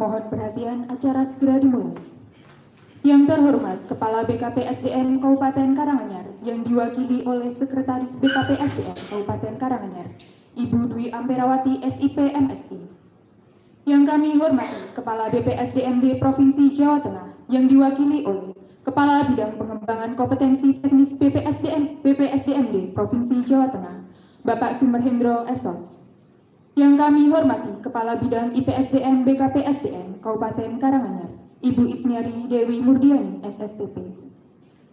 Mohon perhatian, acara segera dimulai. Yang terhormat Kepala BKP SDM Kabupaten Karanganyar yang diwakili oleh Sekretaris BKP SDM Kabupaten Karanganyar, Ibu Dwi Amperawati SIP MSI. Yang kami hormati Kepala BPSDMD Provinsi Jawa Tengah yang diwakili oleh Kepala Bidang Pengembangan Kompetensi Teknis BPSDMD Provinsi Jawa Tengah, Bapak Sumerhendro Esos. Yang kami hormati Kepala Bidang IPSDM BKP SDM Kabupaten Karanganyar, Ibu Ismiari Dewi Murdiani SSTP.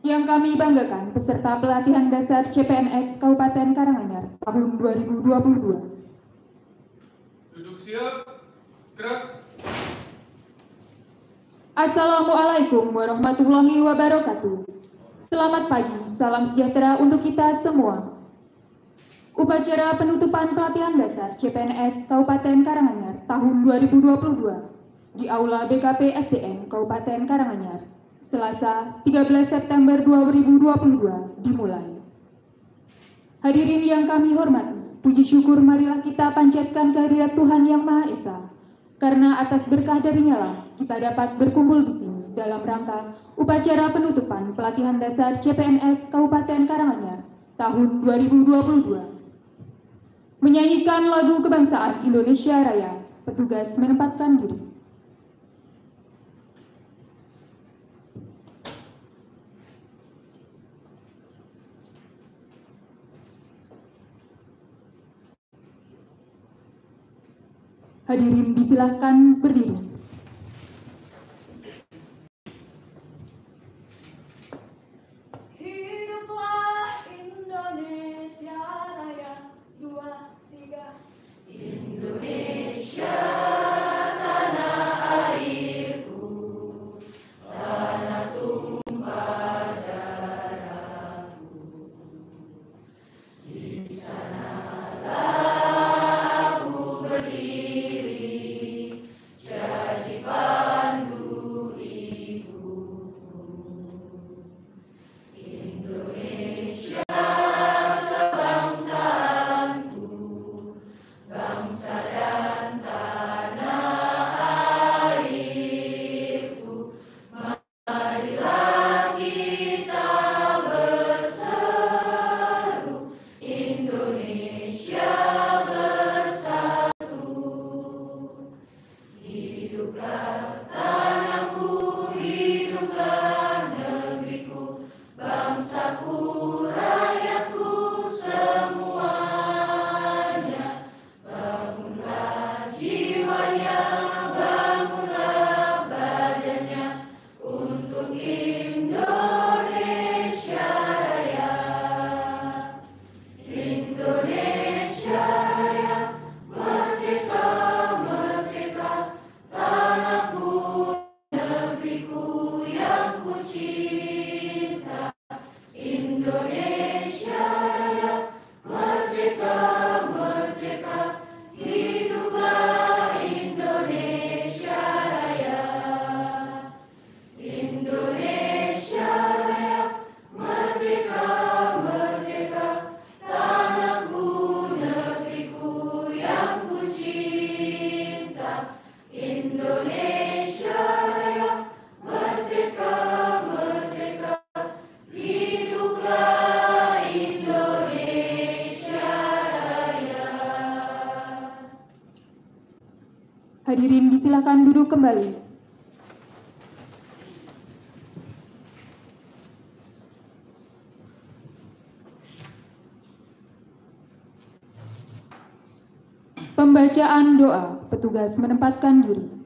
Yang kami banggakan peserta pelatihan dasar CPNS Kabupaten Karanganyar tahun 2022. Duduk siap, gerak. Assalamualaikum warahmatullahi wabarakatuh. Selamat pagi, salam sejahtera untuk kita semua. Upacara penutupan pelatihan dasar CPNS Kabupaten Karanganyar tahun 2022 di Aula BKP SDM Kabupaten Karanganyar, Selasa 13 September 2022 dimulai. Hadirin yang kami hormati, puji syukur marilah kita panjatkan kehadirat Tuhan Yang Maha Esa, karena atas berkah darinya lah kita dapat berkumpul di sini dalam rangka upacara penutupan pelatihan dasar CPNS Kabupaten Karanganyar tahun 2022. Menyanyikan lagu kebangsaan Indonesia Raya, petugas menempatkan diri. Hadirin disilahkan berdiri. Hiduplah Indonesia Raya, 2, 3. Indonesia tanah airku, tanah tumpah darahku. Di sanalah aku berdiri, jadi pandu ibuku. Indonesia kebangsaanku, bangsa dan tanah airku. Marilah kita berseru, Indonesia bersatu. Hiduplah tanahku, hiduplah negeriku, bangsaku, rakyatku semuanya. Bangunlah jiwanya, bangunlah badannya untuk Indonesia Raya. Indonesia Raya, merdeka, merdeka, tanahku, negeriku yang ku cinta. Indonesia Raya, merdeka, merdeka, hiduplah Indonesia Raya. Indonesia Raya, merdeka, merdeka, tanahku, negeriku yang ku cinta. Indonesia Raya, merdeka, merdeka, hiduplah Indonesia Raya. Hadirin disilakan duduk kembali. Pembacaan doa, petugas menempatkan diri.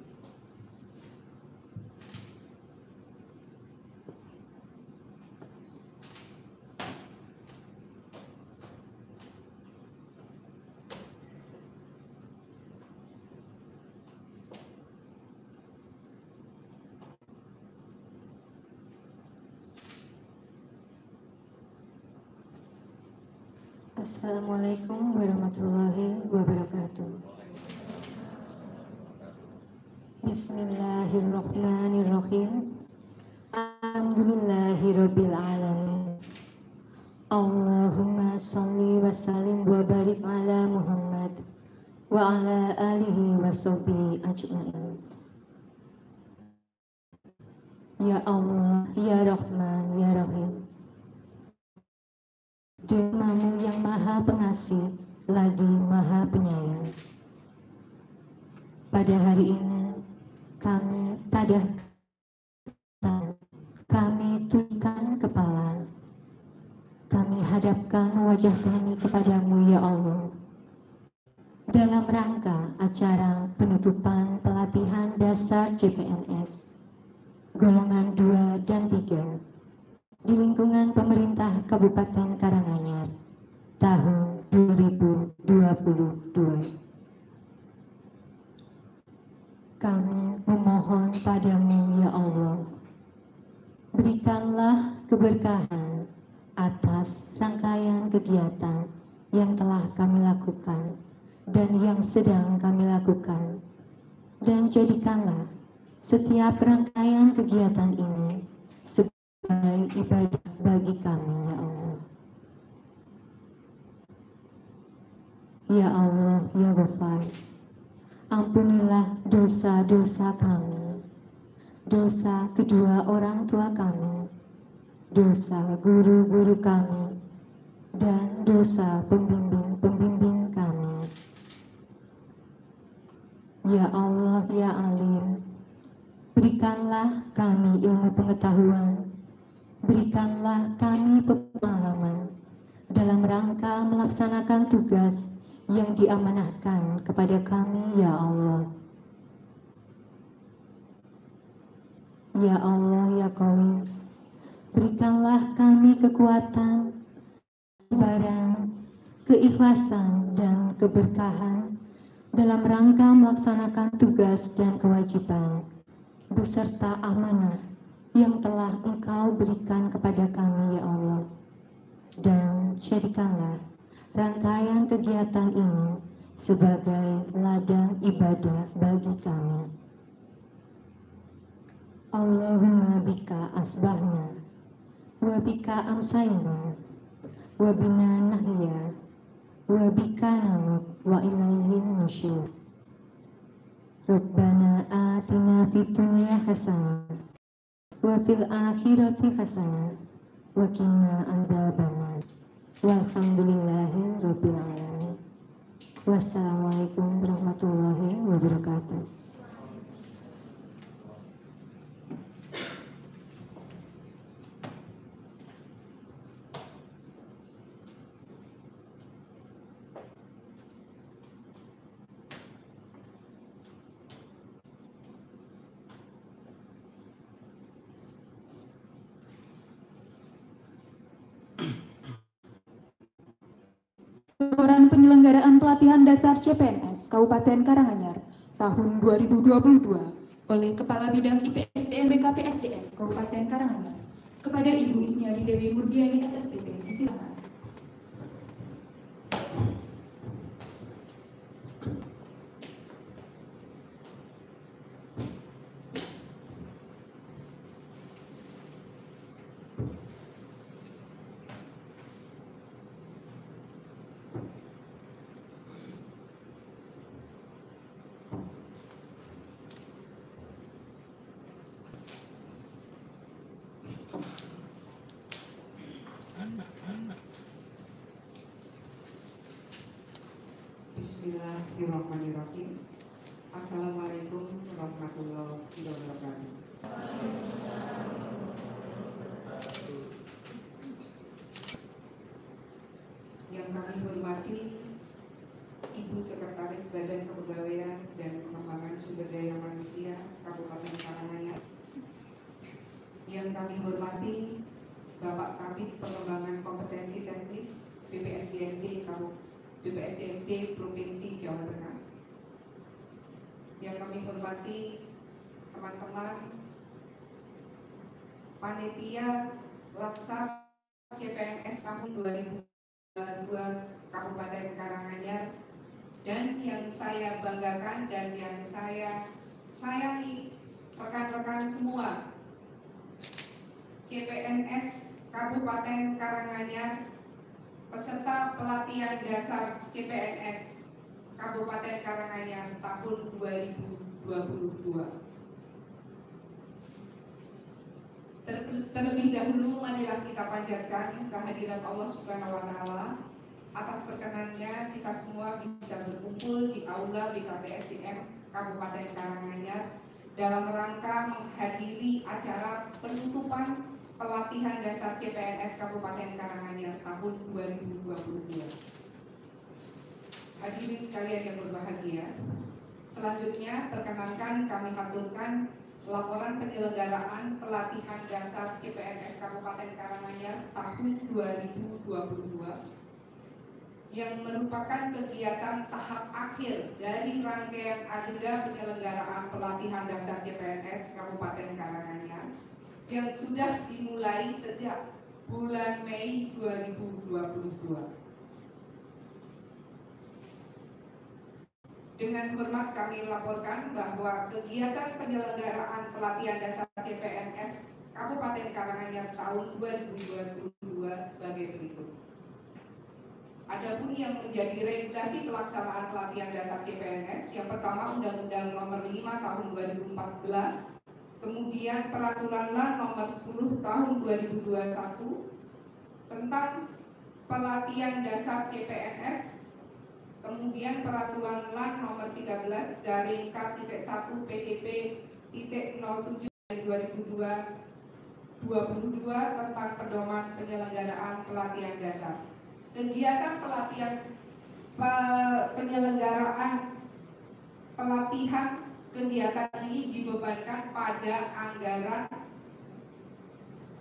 Assalamualaikum warahmatullahi wabarakatuh. Bismillahirrahmanirrahim. Alhamdulillahirabbil alamin. Allahumma sholli wa sallim wa barik ala Muhammad wa ala alihi wa sahbihi ajmain. Ya Allah, Ya Rahman, Ya Rahim. Demamu yang maha pengasih, lagi maha penyayang. Pada hari ini, kami tadahkan, kami tundukkan kepala, kami hadapkan wajah kami kepadamu ya Allah. Dalam rangka acara penutupan pelatihan dasar CPNS, golongan 2 dan 3, di lingkungan pemerintah Kabupaten Karanganyar tahun 2022. Kami memohon padamu ya Allah, berikanlah keberkahan atas rangkaian kegiatan yang telah kami lakukan dan yang sedang kami lakukan, dan jadikanlah setiap rangkaian kegiatan ini sebagai ibadah bagi kami ya Allah. Ya Allah, Ya Ghafar, ampunilah dosa-dosa kami, dosa kedua orang tua kami, dosa guru-guru kami, dan dosa pembimbing-pembimbing kami. Ya Allah, Ya Alim, berikanlah kami ilmu pengetahuan, berikanlah kami pemahaman dalam rangka melaksanakan tugas yang diamanahkan kepada kami, Ya Allah. Ya Allah, Ya Qawi, berikanlah kami kekuatan, kesabaran, keikhlasan, dan keberkahan dalam rangka melaksanakan tugas dan kewajiban beserta amanah yang telah Engkau berikan kepada kami ya Allah, dan jadikanlah rangkaian kegiatan ini sebagai ladang ibadah bagi kami. Allahumma bika asbahna wa bika amsayna wa bina nahya wa bika namut wa ilaihin nusyur. Rabbana atina fid dunya hasanah wa fil akhirati hasanah wa qina adzabannar. Walhamdulillahi rabbil alamin. Wassalamualaikum warahmatullahi wabarakatuh. Laporan penyelenggaraan pelatihan dasar CPNS Kabupaten Karanganyar tahun 2022 oleh Kepala Bidang IPSDM BKPSDM Kabupaten Karanganyar kepada Ibu Isniari Dewi Murdiani SSTP. Silakan. Bismillahirrahmanirrahim. Assalamualaikum warahmatullahi wabarakatuh. Yang kami hormati Ibu Sekretaris Badan Kepegawaian dan Pengembangan Sumber Daya Manusia Kabupaten Karanganyar. Yang kami hormati Bapak Kabid Pengembangan Kompetensi Teknis BPSDMD Provinsi Jawa Tengah. Yang kami hormati teman-teman panitia Latsar CPNS tahun 2022 Kabupaten Karanganyar, dan yang saya banggakan dan yang saya sayangi rekan-rekan semua CPNS Kabupaten Karanganyar, peserta pelatihan dasar CPNS Kabupaten Karanganyar tahun 2022. Terlebih dahulu marilah kita panjatkan kehadiran Allah Subhanahu wa Ta'ala. Atas perkenannya kita semua bisa berkumpul di aula BKPSDM Kabupaten Karanganyar dalam rangka menghadiri acara penutupan pelatihan dasar CPNS Kabupaten Karanganyar tahun 2022. Hadirin sekalian yang berbahagia, selanjutnya perkenankan kami haturkan laporan penyelenggaraan pelatihan dasar CPNS Kabupaten Karanganyar tahun 2022 yang merupakan kegiatan tahap akhir dari rangkaian agenda penyelenggaraan pelatihan dasar CPNS Kabupaten Karanganyar yang sudah dimulai sejak bulan Mei 2022. Dengan hormat kami laporkan bahwa kegiatan penyelenggaraan pelatihan dasar CPNS Kabupaten Karanganyar tahun 2022 sebagai berikut. Adapun yang menjadi regulasi pelaksanaan pelatihan dasar CPNS, yang pertama Undang-Undang Nomor 5 Tahun 2014, kemudian Peraturan LAN Nomor 10 Tahun 2021 tentang pelatihan dasar CPNS, kemudian Peraturan LAN Nomor 13/K.1 PDP.07 2022 tentang pedoman penyelenggaraan pelatihan dasar. Kegiatan penyelenggaraan pelatihan kegiatan ini dibebankan pada anggaran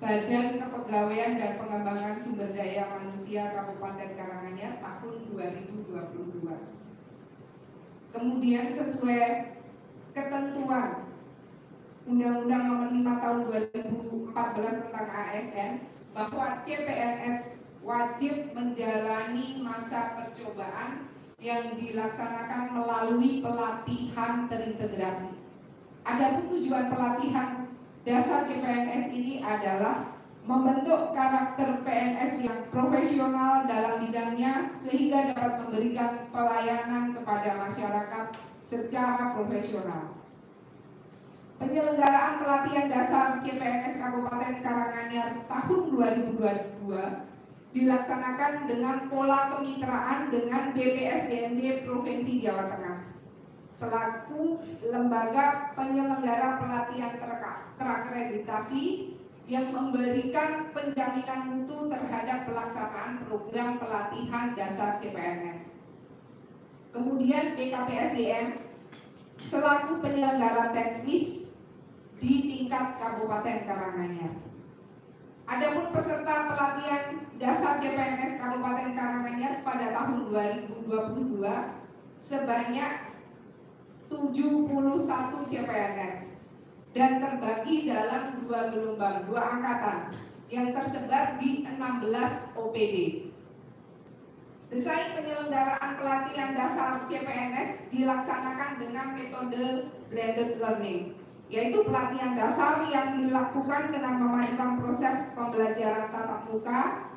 Badan Kepegawaian dan Pengembangan Sumber Daya Manusia Kabupaten Karanganyar tahun 2022. Kemudian sesuai ketentuan Undang-Undang Nomor 5 Tahun 2014 tentang ASN bahwa CPNS wajib menjalani masa percobaan yang dilaksanakan melalui pelatihan terintegrasi. Adapun tujuan pelatihan dasar CPNS ini adalah membentuk karakter PNS yang profesional dalam bidangnya sehingga dapat memberikan pelayanan kepada masyarakat secara profesional. Penyelenggaraan pelatihan dasar CPNS Kabupaten Karanganyar tahun 2022 dilaksanakan dengan pola kemitraan dengan BPSDMD Provinsi Jawa Tengah selaku lembaga penyelenggara pelatihan terakreditasi yang memberikan penjaminan mutu terhadap pelaksanaan program pelatihan dasar CPNS. Kemudian BKPSDM selaku penyelenggara teknis di tingkat Kabupaten Karanganyar. Adapun peserta pelatihan dasar CPNS Kabupaten Karanganyar pada tahun 2022 sebanyak 71 CPNS dan terbagi dalam 2 gelombang, 2 angkatan yang tersebar di 16 OPD. Desain penyelenggaraan pelatihan dasar CPNS dilaksanakan dengan metode blended learning, yaitu pelatihan dasar yang dilakukan dengan memadukan proses pembelajaran tatap muka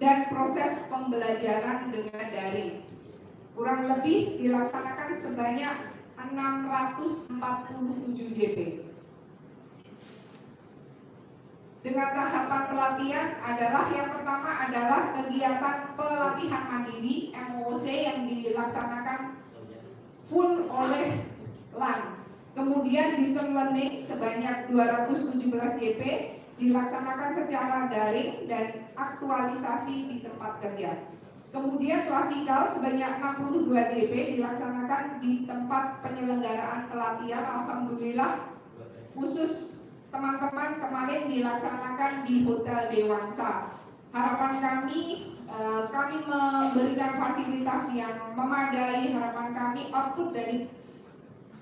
dan proses pembelajaran dengan daring. Kurang lebih dilaksanakan sebanyak 647 JP. Dengan tahapan pelatihan adalah yang pertama adalah kegiatan pelatihan mandiri MOOC yang dilaksanakan full oleh LAN. Kemudian distance learning sebanyak 217 JP dilaksanakan secara daring dan aktualisasi di tempat kerja. Kemudian klasikal sebanyak 62 JP dilaksanakan di tempat penyelenggaraan pelatihan. Alhamdulillah khusus teman-teman kemarin dilaksanakan di Hotel Dewangsa. Harapan kami memberikan fasilitas yang memadai. Harapan kami output dari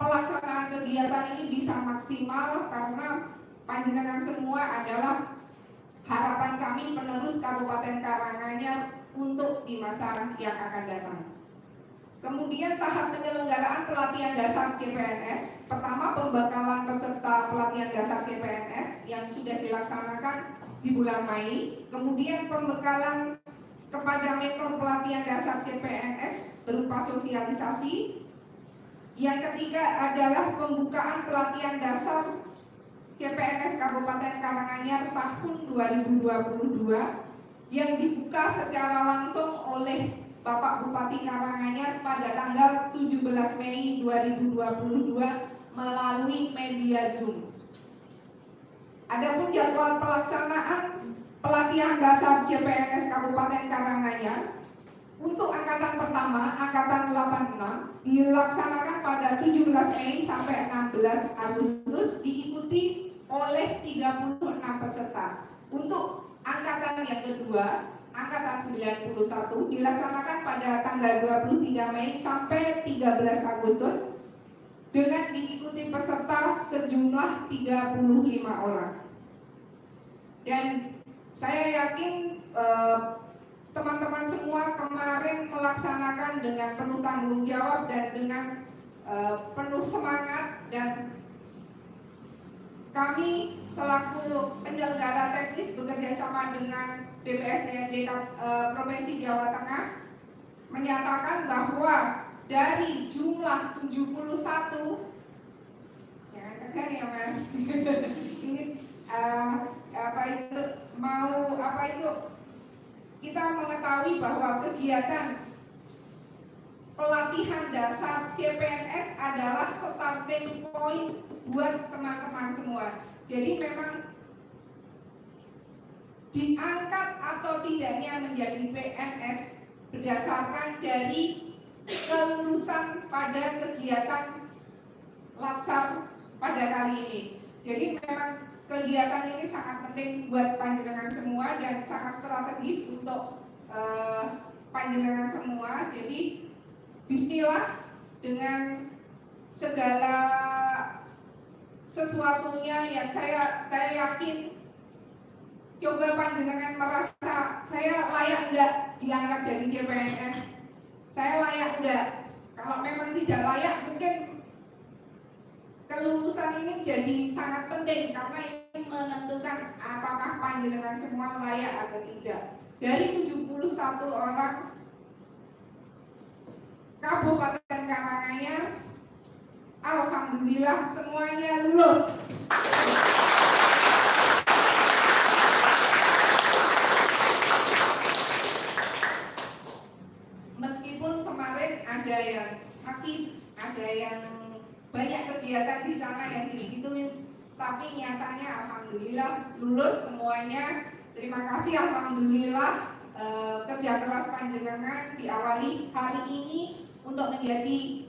pelaksanaan kegiatan ini bisa maksimal karena panjenengan semua adalah harapan kami penerus Kabupaten Karanganyar untuk di masa yang akan datang. Kemudian tahap penyelenggaraan pelatihan dasar CPNS. Pertama, pembekalan peserta pelatihan dasar CPNS yang sudah dilaksanakan di bulan Mei. Kemudian pembekalan kepada metode pelatihan dasar CPNS berupa sosialisasi. Yang ketiga adalah pembukaan pelatihan dasar CPNS Kabupaten Karanganyar tahun 2022 yang dibuka secara langsung oleh Bapak Bupati Karanganyar pada tanggal 17 Mei 2022 melalui media Zoom. Adapun jadwal pelaksanaan pelatihan dasar CPNS Kabupaten Karanganyar untuk angkatan pertama, angkatan 86 dilaksanakan pada 17 Mei sampai 16 Agustus diikuti oleh 36 peserta. Untuk angkatan yang kedua, angkatan 91 dilaksanakan pada tanggal 23 Mei sampai 13 Agustus dengan diikuti peserta sejumlah 35 orang. Dan saya yakin teman-teman semua kemarin melaksanakan dengan penuh tanggung jawab dan dengan penuh semangat, dan kami selaku penyelenggara teknis bekerja sama dengan BPSDMD Provinsi Jawa Tengah menyatakan bahwa dari jumlah 71, jangan tegang ya Mas, ini kita mengetahui bahwa kegiatan pelatihan dasar CPNS adalah starting point buat teman-teman semua. Jadi memang diangkat atau tidaknya menjadi PNS berdasarkan dari kelulusan pada kegiatan latsar pada kali ini. Jadi memang kegiatan ini sangat penting buat panjenengan semua dan sangat strategis untuk panjenengan semua. Jadi bismillah dengan segala sesuatunya yang saya yakin. Coba panjenengan merasa saya layak enggak diangkat jadi CPNS? Saya layak enggak? Kalau memang tidak layak, mungkin kelulusan ini jadi sangat penting karena ini menentukan apakah panjenengan semua layak atau tidak. Dari 71 orang Kabupaten Karanganyar, alhamdulillah semuanya lulus. Meskipun kemarin ada yang sakit, ada yang banyak kegiatan di sana yang dihitung, tapi nyatanya alhamdulillah lulus semuanya. Terima kasih, alhamdulillah kerja keras panjenengan diawali hari ini untuk menjadi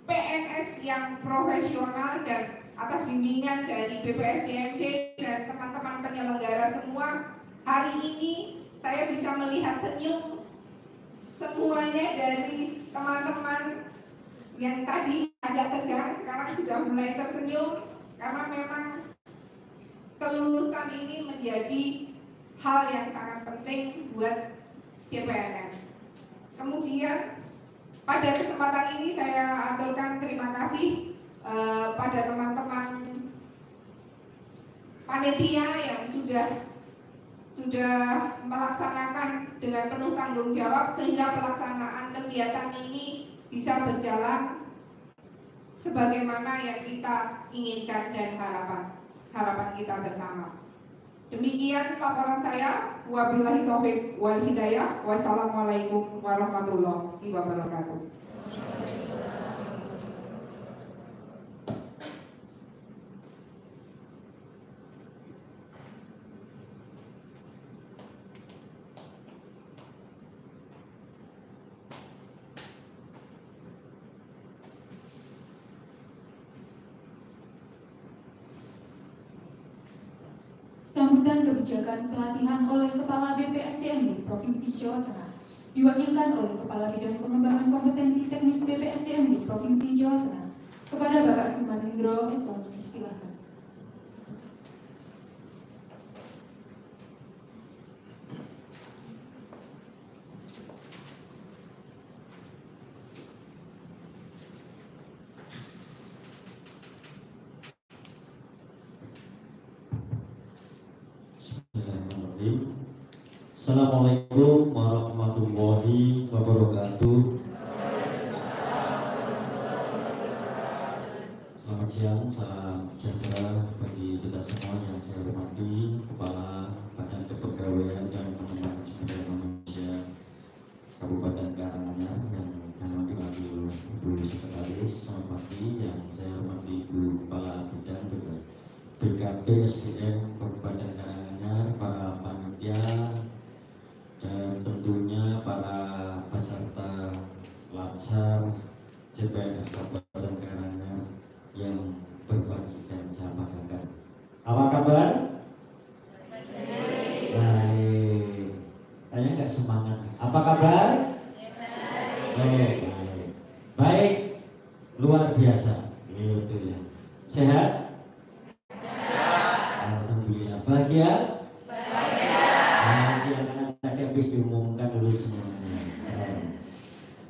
PNS yang profesional, dan atas bimbingan dari BPSDMD dan teman-teman penyelenggara semua, hari ini saya bisa melihat senyum semuanya dari teman-teman yang tadi agak tegang, sekarang sudah mulai tersenyum karena memang kelulusan ini menjadi hal yang sangat penting buat CPNS. Kemudian pada kesempatan ini saya aturkan terima kasih pada teman-teman panitia yang sudah melaksanakan dengan penuh tanggung jawab sehingga pelaksanaan kegiatan ini bisa berjalan sebagaimana yang kita inginkan dan harapan kita bersama. Demikian laporan saya. Wabillahi taufik wal hidayah. Wassalamualaikum warahmatullahi wabarakatuh. Sambutan kebijakan pelatihan oleh Kepala BPSDMD Provinsi Jawa Tengah diwakilkan oleh Kepala Bidang Pengembangan Kompetensi Teknis BPSDMD Provinsi Jawa Tengah kepada Bapak Sumarendro Esos. Silakan. Assalamualaikum warahmatullahi wabarakatuh. Selamat Selamat siang, salam sejahtera bagi kita semua yang saya hormati, Kepala Badan Kepegawaian dan Pengembangan Sumber Daya Manusia Kabupaten Karanganyar yang diwakili Ibu Sekretaris. Selamat pagi, yang saya hormati Ibu Kepala Bidang BKP SDM Kabupaten Karanganyar, para panitia, dan tentunya para peserta Latsar CPNS Kabupaten Karanganyar yang berbagi dan saya banggakan. Apa kabar? Baik. Kayaknya nggak semangat. Apa kabar? Baik. Baik. Luar biasa. Gitu ya. Sehat? Alhamdulillah. Bahagia? Bahagia karena tadi habis diumumkan dulu semuanya.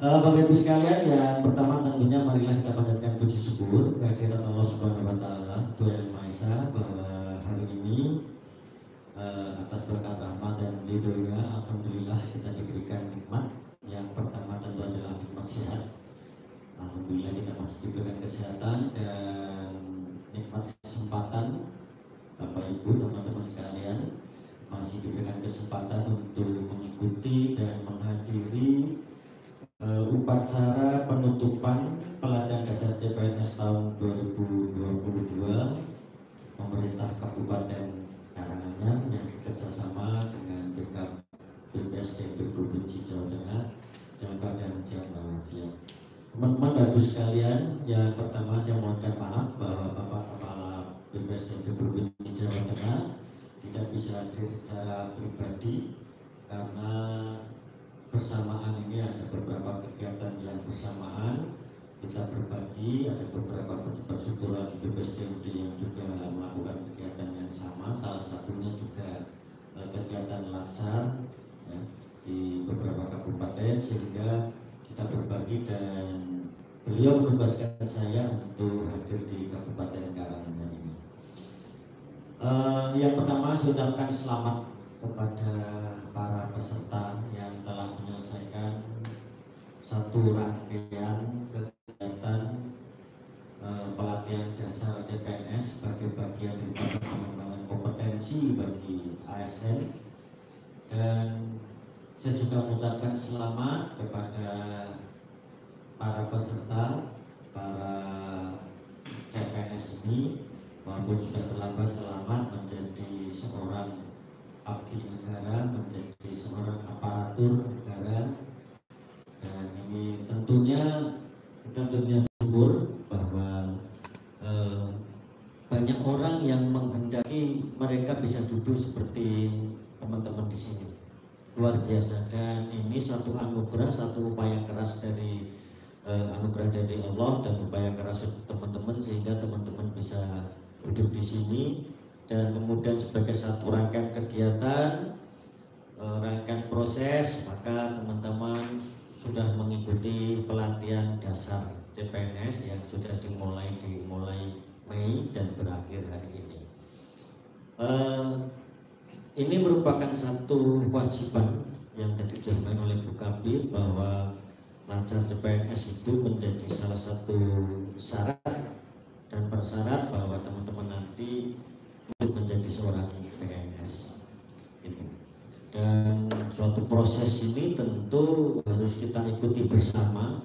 Bapak Ibu sekalian, yang pertama tentunya marilah kita panjatkan puji syukur kehadirat Allah Subhanahu wa Ta'ala, Tuhan Yang Maha Esa, bahwa hari ini atas berkat rahmat dan ridhonya, alhamdulillah kita diberikan nikmat. Yang pertama tentu adalah nikmat sehat. Alhamdulillah kita masih diberikan kesehatan dan nikmat kesempatan. Bapak Ibu, teman-teman sekalian, masih diberikan kesempatan untuk mengikuti dan menghadiri upacara penutupan pelatihan dasar CPNS tahun 2022 pemerintah Kabupaten Karanganyar yang bekerjasama dengan BPSDB Provinsi Jawa Tengah dan Badan Siaga. Teman-teman Bapak sekalian, yang pertama saya mohonkan maaf bahwa Bapak Kepala BPSDB Provinsi Jawa Tengah tidak bisa hadir secara pribadi karena bersamaan ini ada beberapa kegiatan yang bersamaan kita berbagi, ada beberapa pejabat syukuran di BPSDB yang juga melakukan kegiatan yang sama, salah satunya juga kegiatan Latsar ya, di beberapa kabupaten, sehingga kita berbagi dan beliau menugaskan saya untuk hadir di Kabupaten Karanganyar ini. Yang pertama saya ucapkan selamat kepada para peserta yang telah menyelesaikan satu rangkaian kegiatan pelatihan dasar CPNS sebagai bagian dari pengembangan kompetensi bagi ASN, dan saya juga mengucapkan selamat kepada para peserta, para CPNS ini, walaupun sudah terlambat selamat menjadi seorang abdi negara, menjadi seorang aparatur negara. Dan ini tentunya kita syukur bahwa banyak orang yang menghendaki mereka bisa duduk seperti teman-teman di sini. Luar biasa, dan ini satu anugerah, satu upaya keras dari anugerah dari Allah dan upaya keras teman-teman sehingga teman-teman bisa duduk di sini. Dan kemudian sebagai satu rangkaian kegiatan, rangkaian proses, maka teman-teman sudah mengikuti pelatihan dasar CPNS yang sudah dimulai Mei dan berakhir hari ini. Ini merupakan satu kewajiban yang tadi disampaikan oleh Bu Kabir bahwa Latsar CPNS itu menjadi salah satu syarat dan persyarat bahwa teman-teman nanti untuk menjadi seorang PNS gitu. Dan suatu proses ini tentu harus kita ikuti bersama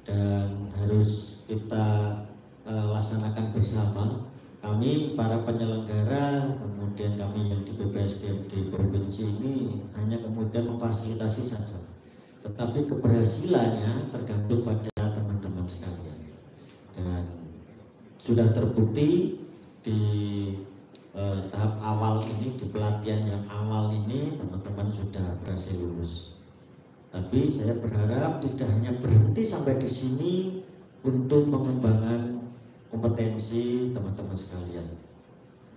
dan harus kita laksanakan bersama. Kami para penyelenggara, kemudian kami yang di BPSDM di provinsi ini hanya kemudian memfasilitasi saja, tetapi keberhasilannya tergantung pada teman-teman sekalian. Dan sudah terbukti di tahap awal ini, di pelatihan yang awal ini, teman-teman sudah berhasil lulus. Tapi saya berharap tidak hanya berhenti sampai di sini untuk mengembangkan kompetensi teman-teman sekalian.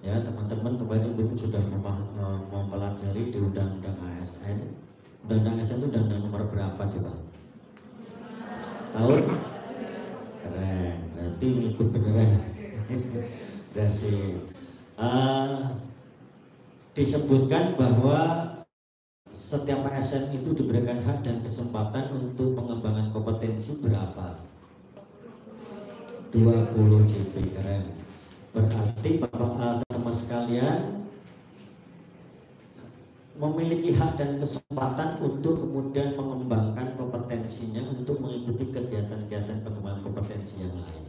Ya, teman-teman kemarin sudah mempelajari di Undang-Undang ASN. Undang-Undang ASN itu undang-undang nomor berapa coba? Tahun? Keren, berarti ngikut beneran. Berhasil. Disebutkan bahwa setiap ASN itu diberikan hak dan kesempatan untuk pengembangan kompetensi berapa? 20 JP. Keren. Berarti Bapak teman sekalian memiliki hak dan kesempatan untuk kemudian mengembangkan kompetensinya untuk mengikuti kegiatan-kegiatan pengembangan kompetensi yang lain.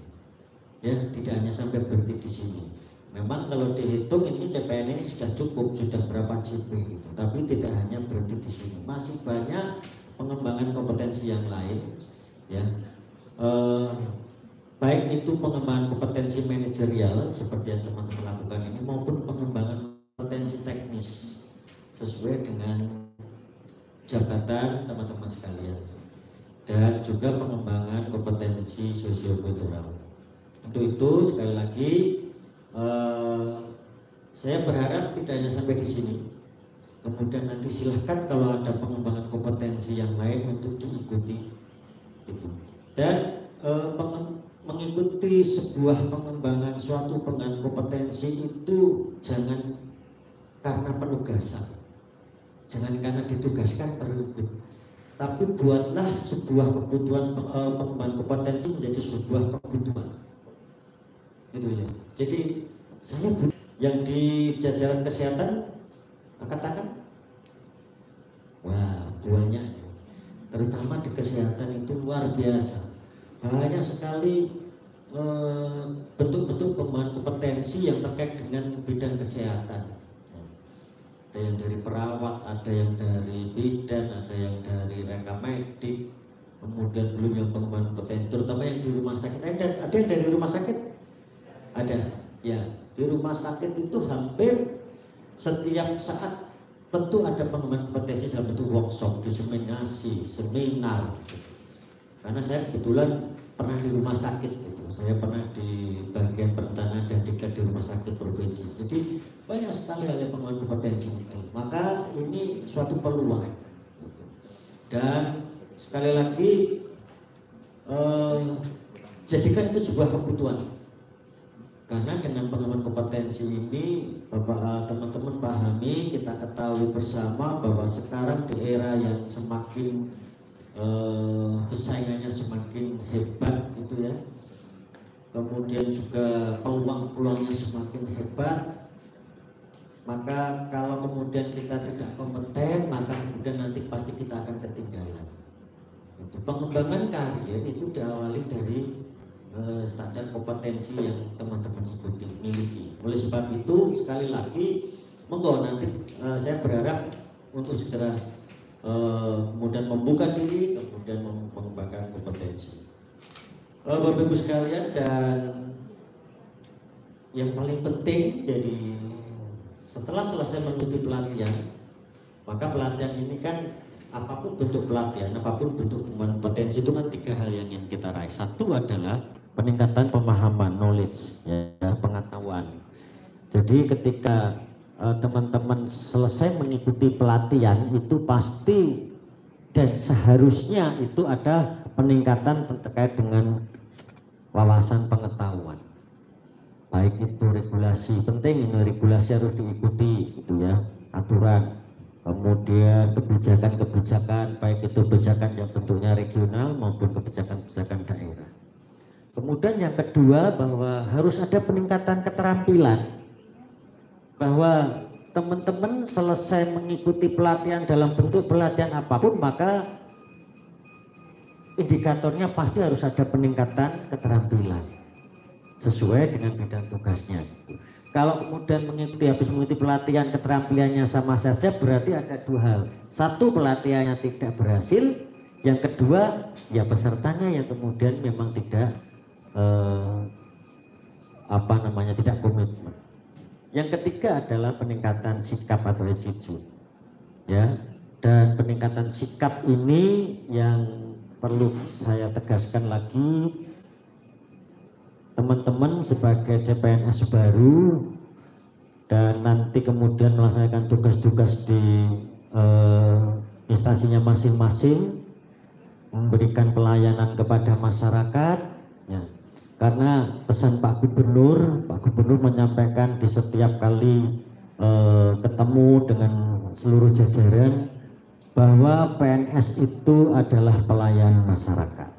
Ya, tidak hanya sampai berhenti di sini. Memang kalau dihitung ini CPNS sudah cukup, sudah berapa JP gitu. Tapi tidak hanya berhenti di sini. Masih banyak pengembangan kompetensi yang lain, ya. Baik itu pengembangan kompetensi manajerial seperti yang teman-teman lakukan ini maupun pengembangan kompetensi teknis sesuai dengan jabatan teman-teman sekalian, dan juga pengembangan kompetensi sosiokultural. Untuk itu sekali lagi saya berharap tidak hanya sampai di sini. Kemudian nanti silahkan kalau ada pengembangan kompetensi yang lain untuk diikuti itu. Dan mengikuti sebuah pengembangan suatu pengembangan kompetensi itu jangan karena penugasan. Jangan karena ditugaskan baru ikut, tapi buatlah sebuah kebutuhan pengembangan kompetensi menjadi sebuah kebutuhan, gitu ya. Jadi saya yang di jajaran kesehatan angkat tangan, wah banyak, terutama di kesehatan itu luar biasa, banyak sekali bentuk-bentuk pengembangan kompetensi yang terkait dengan bidang kesehatan. Ada yang dari perawat, ada yang dari bidan, ada yang dari reka medik, kemudian belum yang pengembangan kompetensi, terutama yang di rumah sakit. Ada yang dari rumah sakit? Ada, ya. Di rumah sakit itu hampir setiap saat tentu ada pengembangan kompetensi dalam bentuk workshop, diseminasi, seminar. Karena saya kebetulan pernah di rumah sakit, gitu. Saya pernah di bagian perencanaan dan diklat di rumah sakit provinsi. Jadi banyak sekali hal yang pengembangan kompetensi itu. Maka ini suatu peluang. Dan sekali lagi jadikan itu sebuah kebutuhan. Karena dengan pengembangan kompetensi ini, Bapak teman-teman pahami, kita ketahui bersama bahwa sekarang di era yang semakin persaingannya semakin hebat gitu ya. Kemudian juga peluang-peluangnya semakin hebat. Maka kalau kemudian kita tidak kompeten, maka kemudian nanti pasti kita akan ketinggalan. Itu pengembangan karir itu diawali dari standar kompetensi yang teman-teman ikuti, miliki. Oleh sebab itu sekali lagi, monggo nanti saya berharap untuk segera kemudian membuka diri, kemudian mengembangkan kompetensi. Bapak Ibu sekalian, dan yang paling penting dari setelah selesai mengikuti pelatihan, maka pelatihan ini kan apapun bentuk pelatihan, apapun bentuk kompetensi itu kan 3 hal yang ingin kita raih. Satu adalah peningkatan pemahaman, knowledge, ya, pengetahuan. Jadi ketika teman-teman selesai mengikuti pelatihan itu pasti dan seharusnya itu ada peningkatan terkait dengan wawasan pengetahuan. Baik itu regulasi, penting ini regulasi harus diikuti gitu ya, aturan. Kemudian kebijakan-kebijakan, baik itu kebijakan yang bentuknya regional maupun kebijakan-kebijakan daerah. Kemudian yang kedua bahwa harus ada peningkatan keterampilan. Bahwa teman-teman selesai mengikuti pelatihan dalam bentuk pelatihan apapun, maka indikatornya pasti harus ada peningkatan keterampilan sesuai dengan bidang tugasnya. Kalau kemudian habis mengikuti pelatihan keterampilannya sama saja, berarti ada 2 hal. Satu, pelatihannya tidak berhasil. Yang kedua, ya pesertanya yang kemudian memang tidak tidak komitmen. Yang ketiga adalah peningkatan sikap atau attitude, ya. Dan peningkatan sikap ini yang perlu saya tegaskan lagi, teman-teman sebagai CPNS baru dan nanti kemudian melaksanakan tugas-tugas di instansinya masing-masing, memberikan pelayanan kepada masyarakat, ya. Karena pesan Pak Gubernur menyampaikan di setiap kali ketemu dengan seluruh jajaran bahwa PNS itu adalah pelayan masyarakat,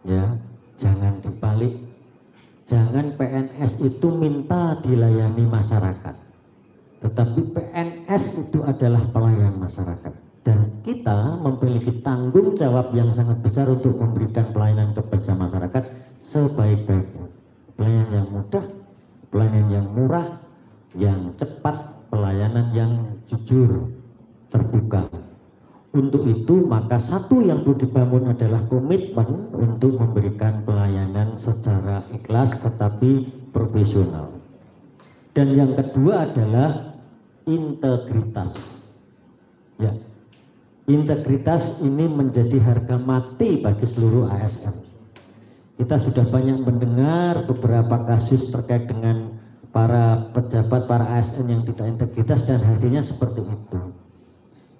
ya. Jangan dibalik, PNS itu minta dilayani masyarakat, tetapi PNS itu adalah pelayan masyarakat, dan kita memiliki tanggung jawab yang sangat besar untuk memberikan pelayanan kepada masyarakat sebaik-baiknya. Pelayanan yang mudah, pelayanan yang murah, yang cepat, pelayanan yang jujur, terbuka. Untuk itu maka satu yang perlu dibangun adalah komitmen untuk memberikan pelayanan secara ikhlas tetapi profesional. Dan yang kedua adalah integritas. Ya, integritas ini menjadi harga mati bagi seluruh ASN. Kita sudah banyak mendengar beberapa kasus terkait dengan para pejabat, para ASN yang tidak integritas, dan hasilnya seperti itu.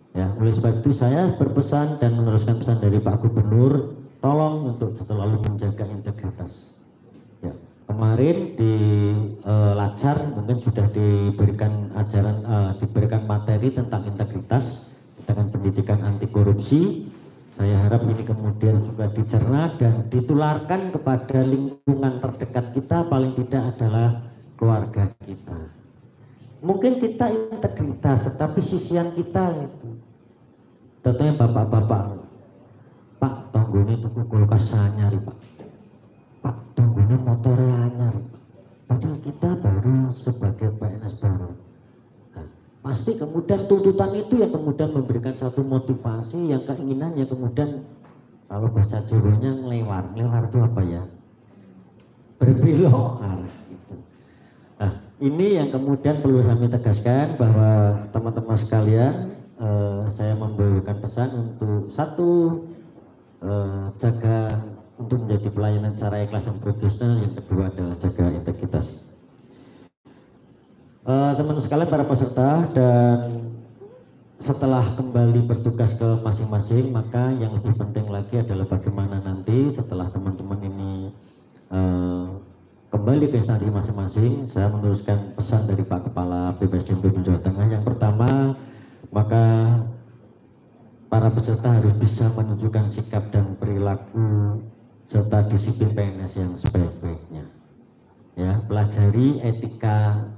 Ya, oleh sebab itu saya berpesan dan meneruskan pesan dari Pak Gubernur, tolong untuk selalu menjaga integritas. Ya, kemarin di Lacar mungkin sudah diberikan ajaran, diberikan materi tentang integritas, tentang pendidikan anti korupsi. Saya harap ini kemudian juga dicerna dan ditularkan kepada lingkungan terdekat kita, paling tidak adalah keluarga kita. Mungkin kita integritas, tetapi sisian kita itu, tentunya bapak-bapak, Pak tonggone tuku kulkas anyar, Pak tonggone motor anyar, padahal kita baru sebagai PNS baru. Pasti kemudian tuntutan itu yang kemudian memberikan satu motivasi, yang keinginannya kemudian kalau bahasa Jawanya ngelewar itu apa ya? Berbelok arah gitu. Nah, ini yang kemudian perlu kami tegaskan bahwa teman-teman sekalian, saya memberikan pesan untuk satu, jaga untuk menjadi pelayanan secara ikhlas dan profesional, yang kedua adalah jaga integritas. Teman-teman sekalian, para peserta, dan setelah kembali bertugas ke masing-masing, maka yang lebih penting lagi adalah bagaimana nanti setelah teman-teman ini kembali ke instansi masing-masing. Saya meneruskan pesan dari Pak Kepala BPSDM Provinsi Jawa Tengah. Yang pertama, maka para peserta harus bisa menunjukkan sikap dan perilaku serta disiplin PNS yang sebaik-baiknya. Ya, pelajari etika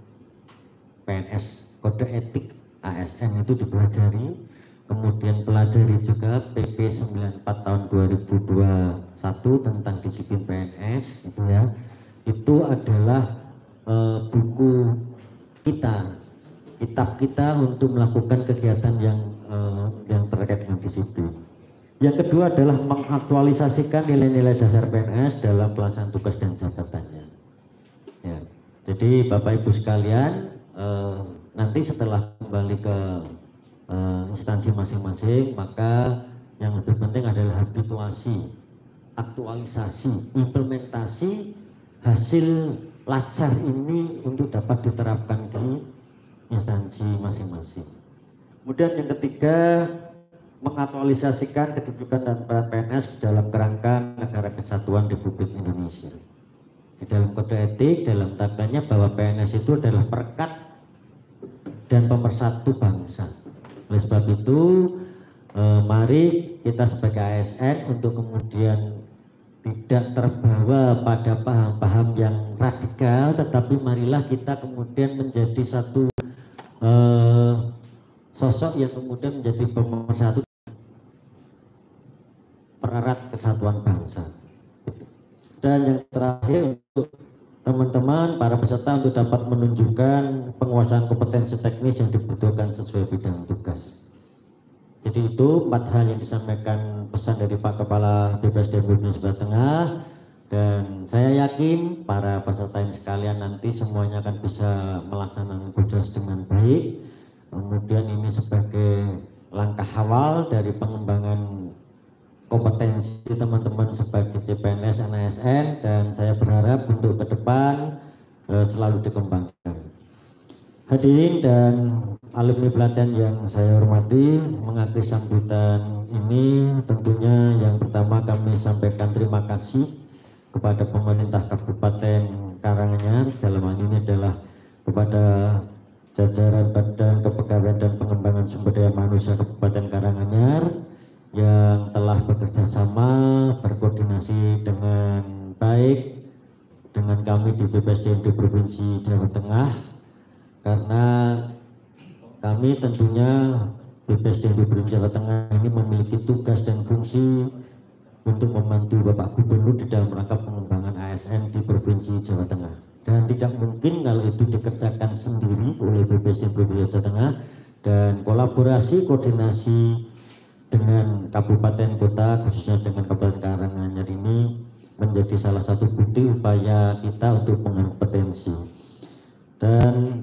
PNS, kode etik ASN itu dipelajari, kemudian pelajari juga PP 94 tahun 2021 tentang disiplin PNS, itu ya. Itu adalah buku kita, kitab kita untuk melakukan kegiatan yang terkait dengan disiplin. Yang kedua adalah mengaktualisasikan nilai-nilai dasar PNS dalam pelaksanaan tugas dan jabatannya. Ya. Jadi Bapak Ibu sekalian, nanti setelah kembali ke instansi masing-masing, maka yang lebih penting adalah habituasi, aktualisasi, implementasi hasil Lacar ini untuk dapat diterapkan di instansi masing-masing. Kemudian yang ketiga, mengaktualisasikan kedudukan dan peran PNS dalam kerangka Negara Kesatuan Republik Indonesia. Di dalam kode etik, dalam tagline-nya bahwa PNS itu adalah perekat dan pemersatu bangsa. Oleh sebab itu, mari kita sebagai ASN untuk kemudian tidak terbawa pada paham-paham yang radikal, tetapi marilah kita kemudian menjadi satu sosok yang kemudian menjadi pemersatu pererat kesatuan bangsa. Dan yang terakhir, untuk teman-teman para peserta untuk dapat menunjukkan penguasaan kompetensi teknis yang dibutuhkan sesuai bidang tugas. Jadi itu 4 hal yang disampaikan pesan dari Pak Kepala BPSDM Provinsi Jawa Tengah, dan saya yakin para peserta ini sekalian nanti semuanya akan bisa melaksanakan tugas dengan baik. Kemudian ini sebagai langkah awal dari pengembangan kompetensi teman-teman sebagai CPNS dan ASN, dan saya berharap untuk ke depan selalu dikembangkan. Hadirin dan alumni pelatihan yang saya hormati, mengakhiri sambutan ini tentunya yang pertama kami sampaikan terima kasih kepada pemerintah Kabupaten Karanganyar, dalam hal ini adalah kepada jajaran Badan Kepegawaian dan Pengembangan Sumber Daya Manusia Kabupaten Karanganyar yang telah bekerja sama, berkoordinasi dengan baik dengan kami di BPSDMD Provinsi Jawa Tengah, karena kami tentunya BPSDMD Provinsi Jawa Tengah ini memiliki tugas dan fungsi untuk membantu Bapak Gubernur di dalam rangka pengembangan ASN di Provinsi Jawa Tengah. Dan tidak mungkin kalau itu dikerjakan sendiri oleh BPSDMD Provinsi Jawa Tengah, dan kolaborasi koordinasi dengan kabupaten kota khususnya dengan Kabupaten Karanganyar ini menjadi salah satu bukti upaya kita untuk kompetensi. Dan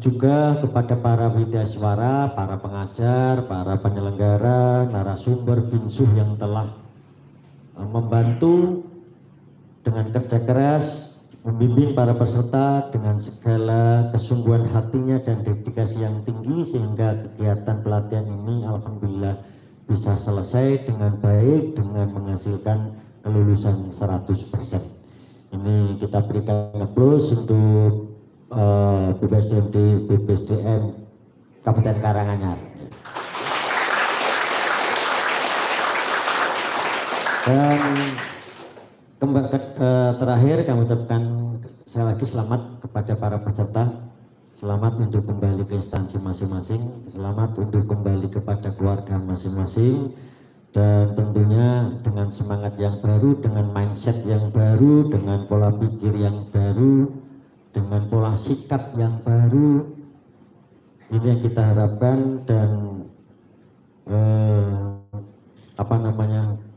juga kepada para widyaswara, para pengajar, para penyelenggara, narasumber, binsuh yang telah membantu dengan kerja keras membimbing para peserta dengan segala kesungguhan hatinya dan dedikasi yang tinggi, sehingga kegiatan pelatihan ini alhamdulillah bisa selesai dengan baik dengan menghasilkan kelulusan 100%. Ini kita berikan aplaus untuk BPSDM Kabupaten Karanganyar. Dan terakhir kami ucapkan sekali lagi selamat kepada para peserta, selamat untuk kembali ke instansi masing-masing, selamat untuk kembali kepada keluarga masing-masing, dan tentunya dengan semangat yang baru, dengan mindset yang baru, dengan pola pikir yang baru, dengan pola sikap yang baru. Ini yang kita harapkan, dan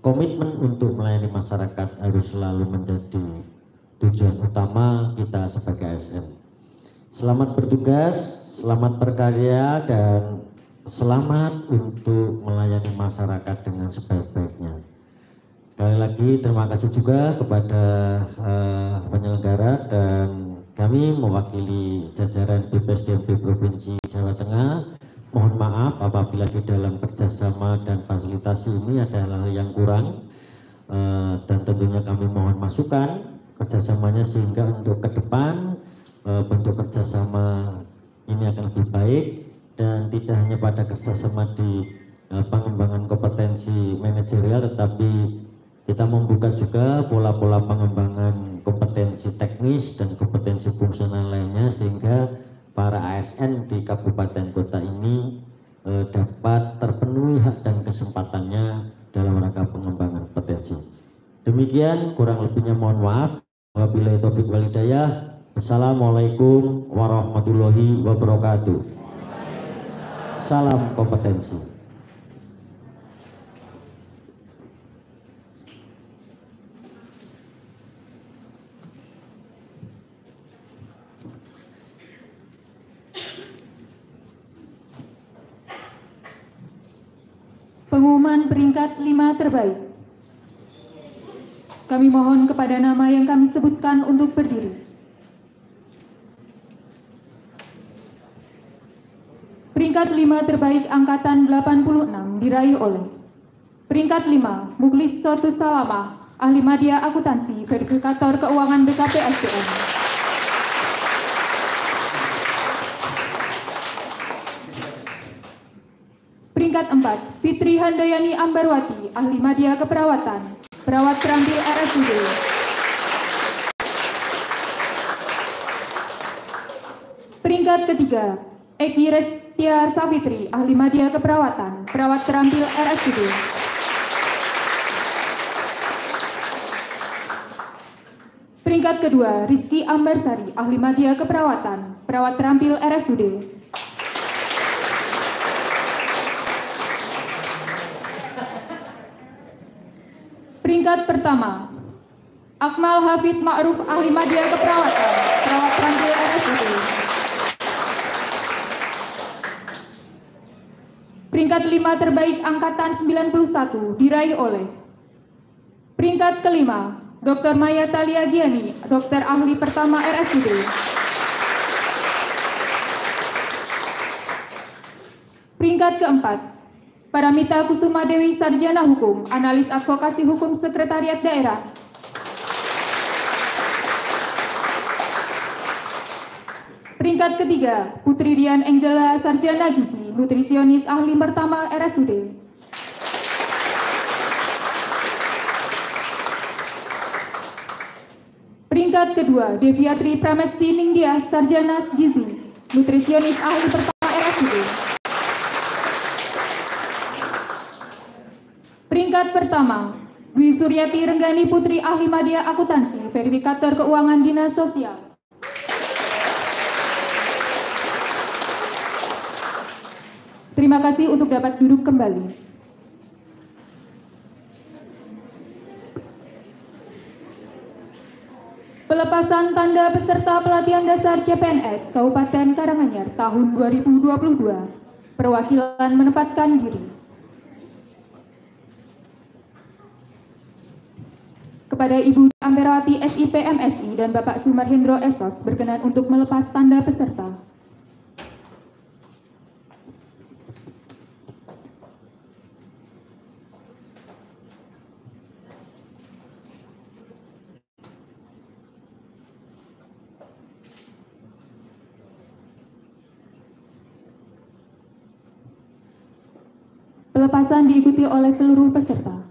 komitmen untuk melayani masyarakat harus selalu menjadi tujuan utama kita sebagai ASN. Selamat bertugas, selamat berkarya, dan selamat untuk melayani masyarakat dengan sebaik-baiknya. Sekali lagi terima kasih juga kepada penyelenggara, dan kami mewakili jajaran BPSDMD Provinsi Jawa Tengah. Mohon maaf apabila di dalam kerjasama dan fasilitasi ini ada hal yang kurang, dan tentunya kami mohon masukan kerjasamanya sehingga untuk ke depan bentuk kerjasama ini akan lebih baik, dan tidak hanya pada kerjasama di pengembangan kompetensi manajerial, tetapi kita membuka juga pola-pola pengembangan kompetensi teknis dan kompetensi fungsional lainnya, sehingga para ASN di kabupaten kota ini dapat terpenuhi hak dan kesempatannya dalam rangka pengembangan kompetensi. Demikian, kurang lebihnya mohon maaf. Wabillahi taufiq wal hidayah. Assalamualaikum warahmatullahi wabarakatuh. Salam kompetensi. Pengumuman peringkat 5 terbaik. Kami mohon kepada nama yang kami sebutkan untuk berdiri. Peringkat 5 terbaik angkatan 86 diraih oleh peringkat 5 Muklis Sotus Salamah, ahli media akuntansi, verifikator keuangan BKPSDM. Peringkat 4, Fitri Handayani Ambarwati, ahli media keperawatan, perawat terampil RSUD. Peringkat ketiga, Eki Restia Safitri, ahli media keperawatan, perawat terampil RSUD. Peringkat kedua, Rizky Ambarsari, ahli media keperawatan, perawat terampil RSUD. Peringkat pertama, Akmal Hafid Ma'ruf, ahli media keperawatan, perawat terampil RSUD. Peringkat 5 terbaik angkatan 91 diraih oleh peringkat kelima, Dr. Maya Talia Giani, dokter ahli pertama RSUD. Peringkat keempat, Paramita Kusuma Dewi, sarjana hukum, analis advokasi hukum sekretariat daerah. Peringkat ketiga, Putri Dian Angela, sarjana gizi, nutrisionis ahli pertama RSUD. Peringkat kedua, Deviatri Pramesti Ningdia, Sarjana Gizi, Nutrisionis Ahli Pertama RSUD. Peringkat pertama, Dwi Suryati Renggani Putri Ahli Madya Akuntansi, Verifikator Keuangan Dinas Sosial. Terima kasih untuk dapat duduk kembali. Pelepasan tanda peserta pelatihan dasar CPNS Kabupaten Karanganyar tahun 2022. Perwakilan menempatkan diri. Kepada Ibu Amperawati SIP MSI dan Bapak Sumarhendro Esos berkenan untuk melepas tanda peserta. Pelepasan diikuti oleh seluruh peserta.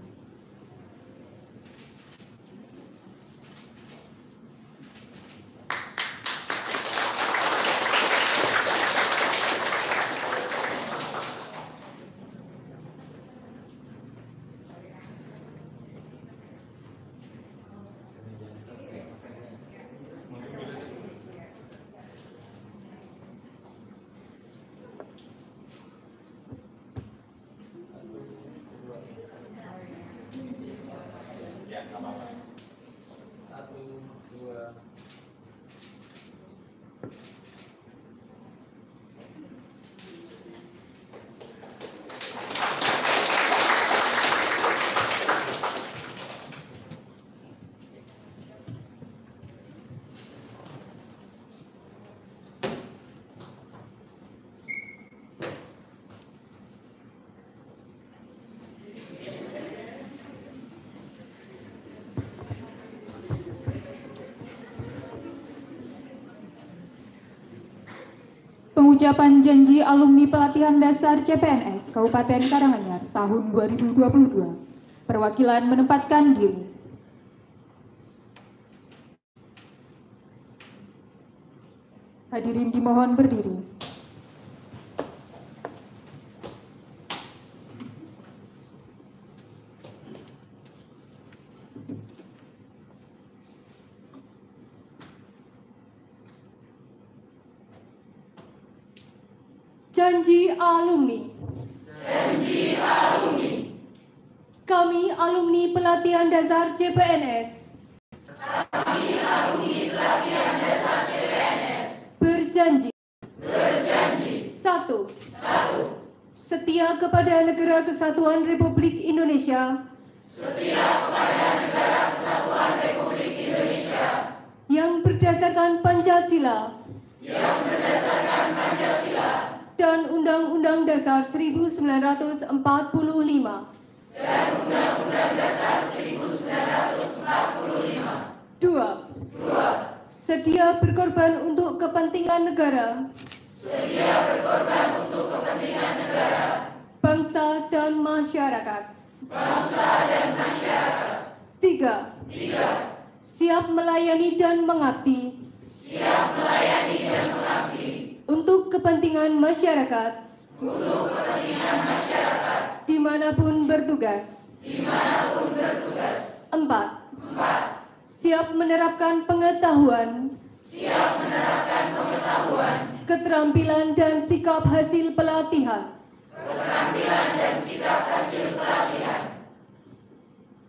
Pengucapan janji alumni pelatihan dasar CPNS Kabupaten Karanganyar tahun 2022. Perwakilan menempatkan diri. Hadirin dimohon berdiri. Janji alumni. Janji alumni. Kami alumni pelatihan dasar CPNS. Kami alumni pelatihan dasar CPNS. Berjanji. Berjanji. 1. Setia kepada Negara Kesatuan Republik Indonesia. Setia kepada Negara Kesatuan Republik Indonesia. Yang berdasarkan Pancasila. Yang berdasarkan Pancasila. Dan Undang-Undang Dasar 1945. Dan Undang-Undang Dasar 1945. 2. Setia berkorban untuk kepentingan negara. Setia berkorban untuk kepentingan negara. Bangsa dan masyarakat. Bangsa dan masyarakat. 3. Siap melayani dan mengabdi. Siap melayani dan mengabdi. Untuk kepentingan masyarakat. Untuk kepentingan masyarakat. Dimanapun bertugas. Dimanapun bertugas. 4. Siap menerapkan pengetahuan. Siap menerapkan pengetahuan. Keterampilan dan sikap hasil pelatihan. Keterampilan dan sikap hasil pelatihan.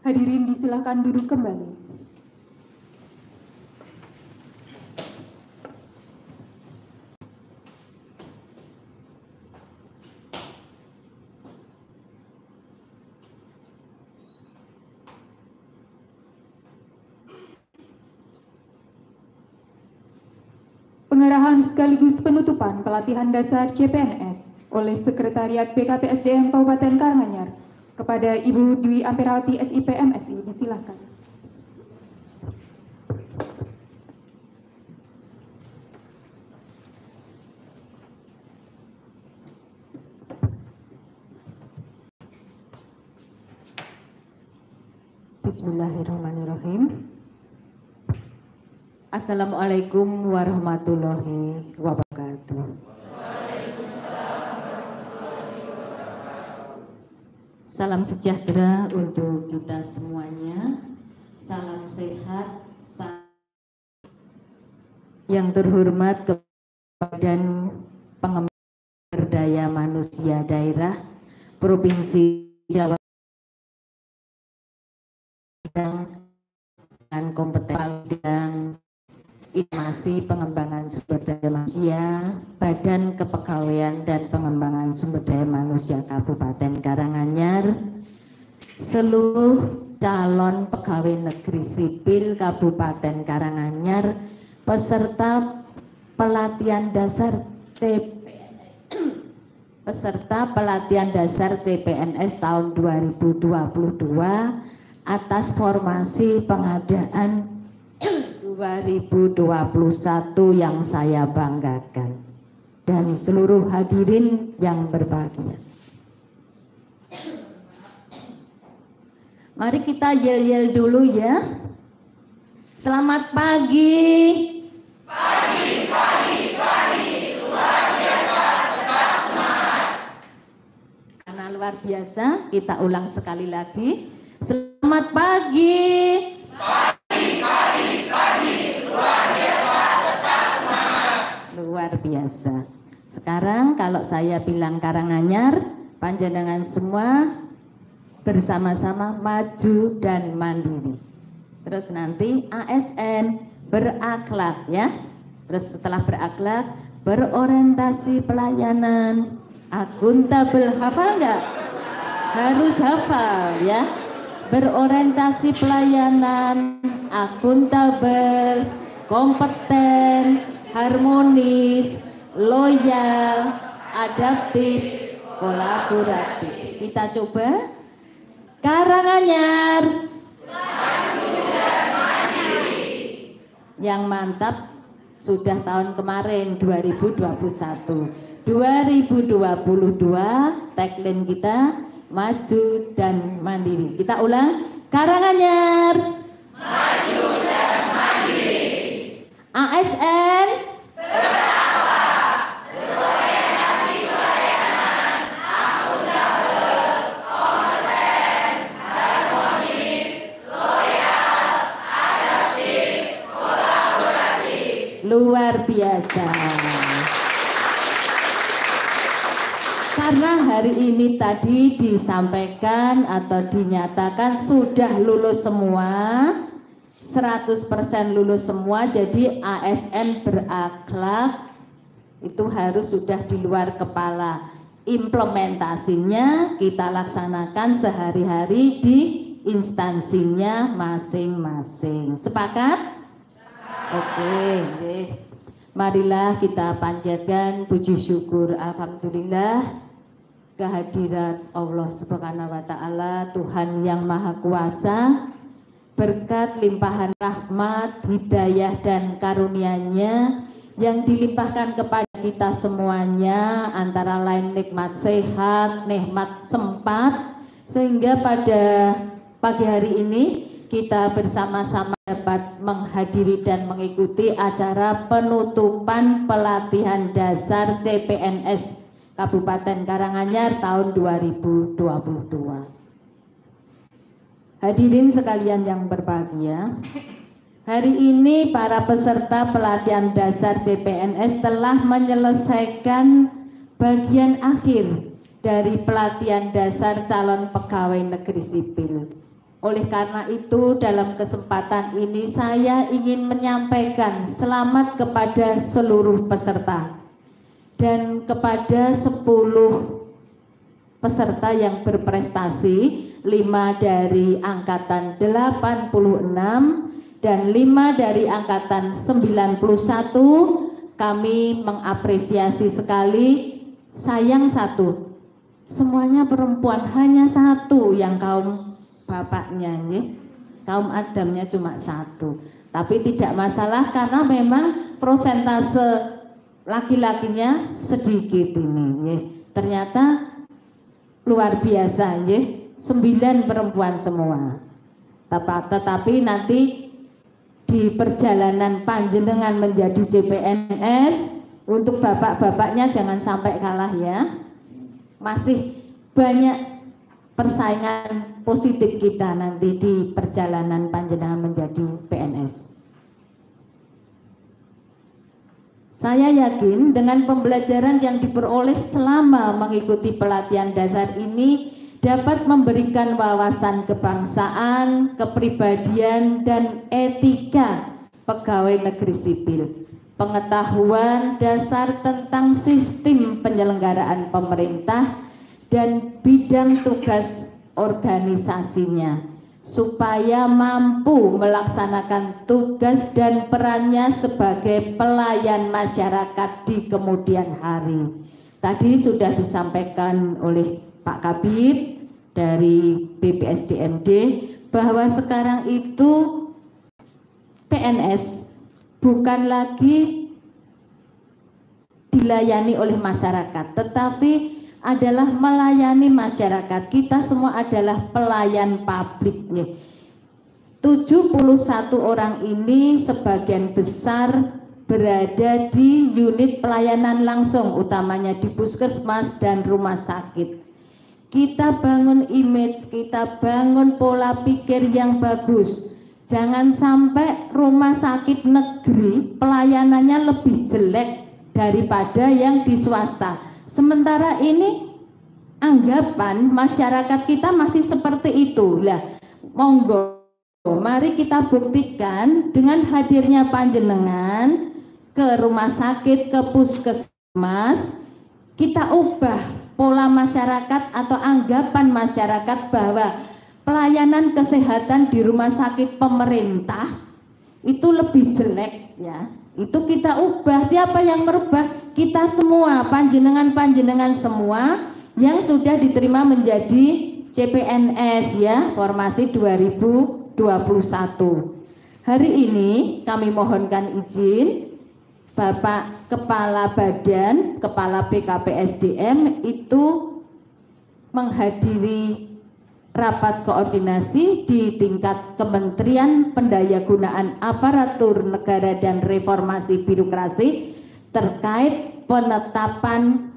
Hadirin disilakan duduk kembali. Pengerahan sekaligus penutupan pelatihan dasar CPNS oleh Sekretariat BKPSDM Kabupaten Karanganyar kepada Ibu Dwi Amperawati SIP MSI, disilakan. Bismillahirrahmanirrahim. Assalamualaikum warahmatullahi wabarakatuh. Salam sejahtera untuk kita semuanya. Salam sehat. Yang terhormat Badan Pengembangan Daya Manusia Daerah Provinsi Jawa dan kompeten bidang informasi pengembangan sumber daya manusia, Badan Kepegawaian dan Pengembangan Sumber Daya Manusia Kabupaten Karanganyar, seluruh calon pegawai negeri sipil Kabupaten Karanganyar, peserta pelatihan dasar CPNS tahun 2022 atas formasi pengadaan 2021 yang saya banggakan, dan seluruh hadirin yang berbahagia. Mari kita yel-yel dulu ya. Selamat pagi. Pagi, luar biasa, tetap semangat. Karena luar biasa, kita ulang sekali lagi. Selamat pagi. Pagi, luar biasa, tetap semangat. Luar biasa. Sekarang kalau saya bilang Karanganyar, panjenengan semua bersama-sama maju dan mandiri. Terus nanti ASN berakhlak ya. Terus setelah berakhlak, berorientasi pelayanan, akuntabel. Hafal enggak? Harus hafal ya. Berorientasi pelayanan, akuntabel, kompeten, harmonis, loyal, adaptif, kolaboratif. Kita coba. Karanganyar yang mantap sudah tahun kemarin 2021. 2022 tagline kita maju dan mandiri. Kita ulang. Karanganyar maju dan mandiri. ASN berakhlak, berorientasi pelayanan, akuntabel, kompeten, harmonis, loyal, adaptif, kolaboratif. Luar biasa. Karena hari ini tadi disampaikan atau dinyatakan sudah lulus semua, 100% lulus semua, jadi ASN berakhlak itu harus sudah di luar kepala. Implementasinya kita laksanakan sehari-hari di instansinya masing-masing. Sepakat? Oke. Marilah kita panjatkan puji syukur, alhamdulillah, kehadirat Allah Subhanahu wa Ta'ala, Tuhan yang Maha Kuasa, berkat limpahan rahmat, hidayah dan karunia-Nya yang dilimpahkan kepada kita semuanya, antara lain nikmat sehat, nikmat sempat, sehingga pada pagi hari ini kita bersama-sama dapat menghadiri dan mengikuti acara penutupan pelatihan dasar CPNS Kabupaten Karanganyar tahun 2022. Hadirin sekalian yang berbahagia, hari ini para peserta pelatihan dasar CPNS telah menyelesaikan bagian akhir dari pelatihan dasar calon pegawai negeri sipil. Oleh karena itu, dalam kesempatan ini saya ingin menyampaikan selamat kepada seluruh peserta dan kepada 10 peserta yang berprestasi, 5 dari angkatan 86 dan 5 dari angkatan 91. Kami mengapresiasi sekali. Sayang satu, semuanya perempuan, hanya satu yang kaum bapaknya, kaum Adamnya cuma 1. Tapi tidak masalah karena memang prosentase laki-lakinya sedikit ini. Ternyata luar biasa, 9 perempuan semua. Tetapi nanti di perjalanan panjenengan menjadi CPNS. Untuk bapak-bapaknya jangan sampai kalah ya. Masih banyak persaingan positif kita nanti di perjalanan panjenengan menjadi PNS. Saya yakin dengan pembelajaran yang diperoleh selama mengikuti pelatihan dasar ini dapat memberikan wawasan kebangsaan, kepribadian, dan etika pegawai negeri sipil, pengetahuan dasar tentang sistem penyelenggaraan pemerintah dan bidang tugas organisasinya, supaya mampu melaksanakan tugas dan perannya sebagai pelayan masyarakat di kemudian hari. Tadi sudah disampaikan oleh Pak Kabid dari BPSDMD bahwa sekarang itu PNS bukan lagi dilayani oleh masyarakat, tetapi adalah melayani masyarakat. Kita semua adalah pelayan publik nih. 71 orang ini sebagian besar berada di unit pelayanan langsung, utamanya di puskesmas dan rumah sakit. Kita bangun image, kita bangun pola pikir yang bagus. Jangan sampai rumah sakit negeri pelayanannya lebih jelek daripada yang di swasta. Sementara ini anggapan masyarakat kita masih seperti itu. Lah, monggo, mari kita buktikan dengan hadirnya panjenengan ke rumah sakit, ke puskesmas, kita ubah pola masyarakat atau anggapan masyarakat bahwa pelayanan kesehatan di rumah sakit pemerintah itu lebih jelek ya. Itu kita ubah. Siapa yang merubah? Kita semua, panjenengan-panjenengan semua yang sudah diterima menjadi CPNS ya, formasi 2021. Hari ini kami mohonkan izin Bapak Kepala Badan, Kepala BKPSDM itu menghadiri rapat koordinasi di tingkat Kementerian Pendayagunaan Aparatur Negara dan Reformasi Birokrasi terkait penetapan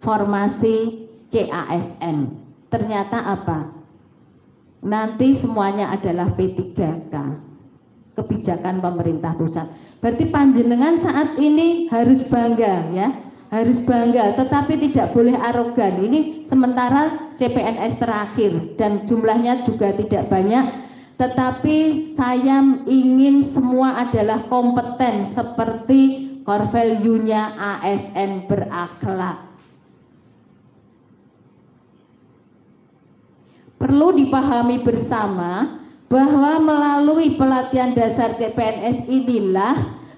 formasi CASN. Ternyata apa? Nanti semuanya adalah P3K, kebijakan pemerintah pusat. Berarti panjenengan saat ini harus bangga ya, harus bangga, tetapi tidak boleh arogan. Ini sementara CPNS terakhir dan jumlahnya juga tidak banyak, tetapi saya ingin semua adalah kompeten seperti core value-nya ASN berakhlak. Perlu dipahami bersama bahwa melalui pelatihan dasar CPNS inilah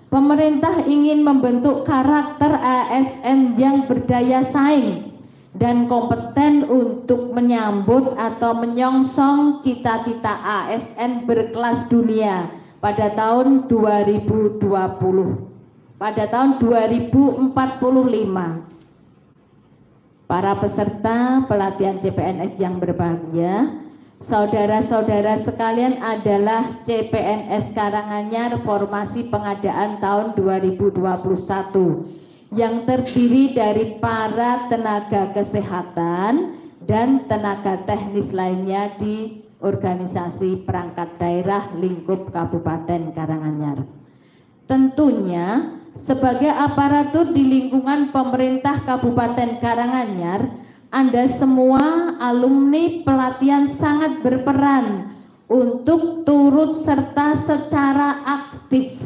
pemerintah ingin membentuk karakter ASN yang berdaya saing dan kompeten untuk menyambut atau menyongsong cita-cita ASN berkelas dunia pada tahun 2020, pada tahun 2045. Para peserta pelatihan CPNS yang berbahagia, saudara-saudara sekalian, adalah CPNS Karanganyar formasi pengadaan tahun 2021 yang terdiri dari para tenaga kesehatan dan tenaga teknis lainnya di organisasi perangkat daerah lingkup Kabupaten Karanganyar. Tentunya sebagai aparatur di lingkungan pemerintah Kabupaten Karanganyar, Anda semua alumni pelatihan sangat berperan untuk turut serta secara aktif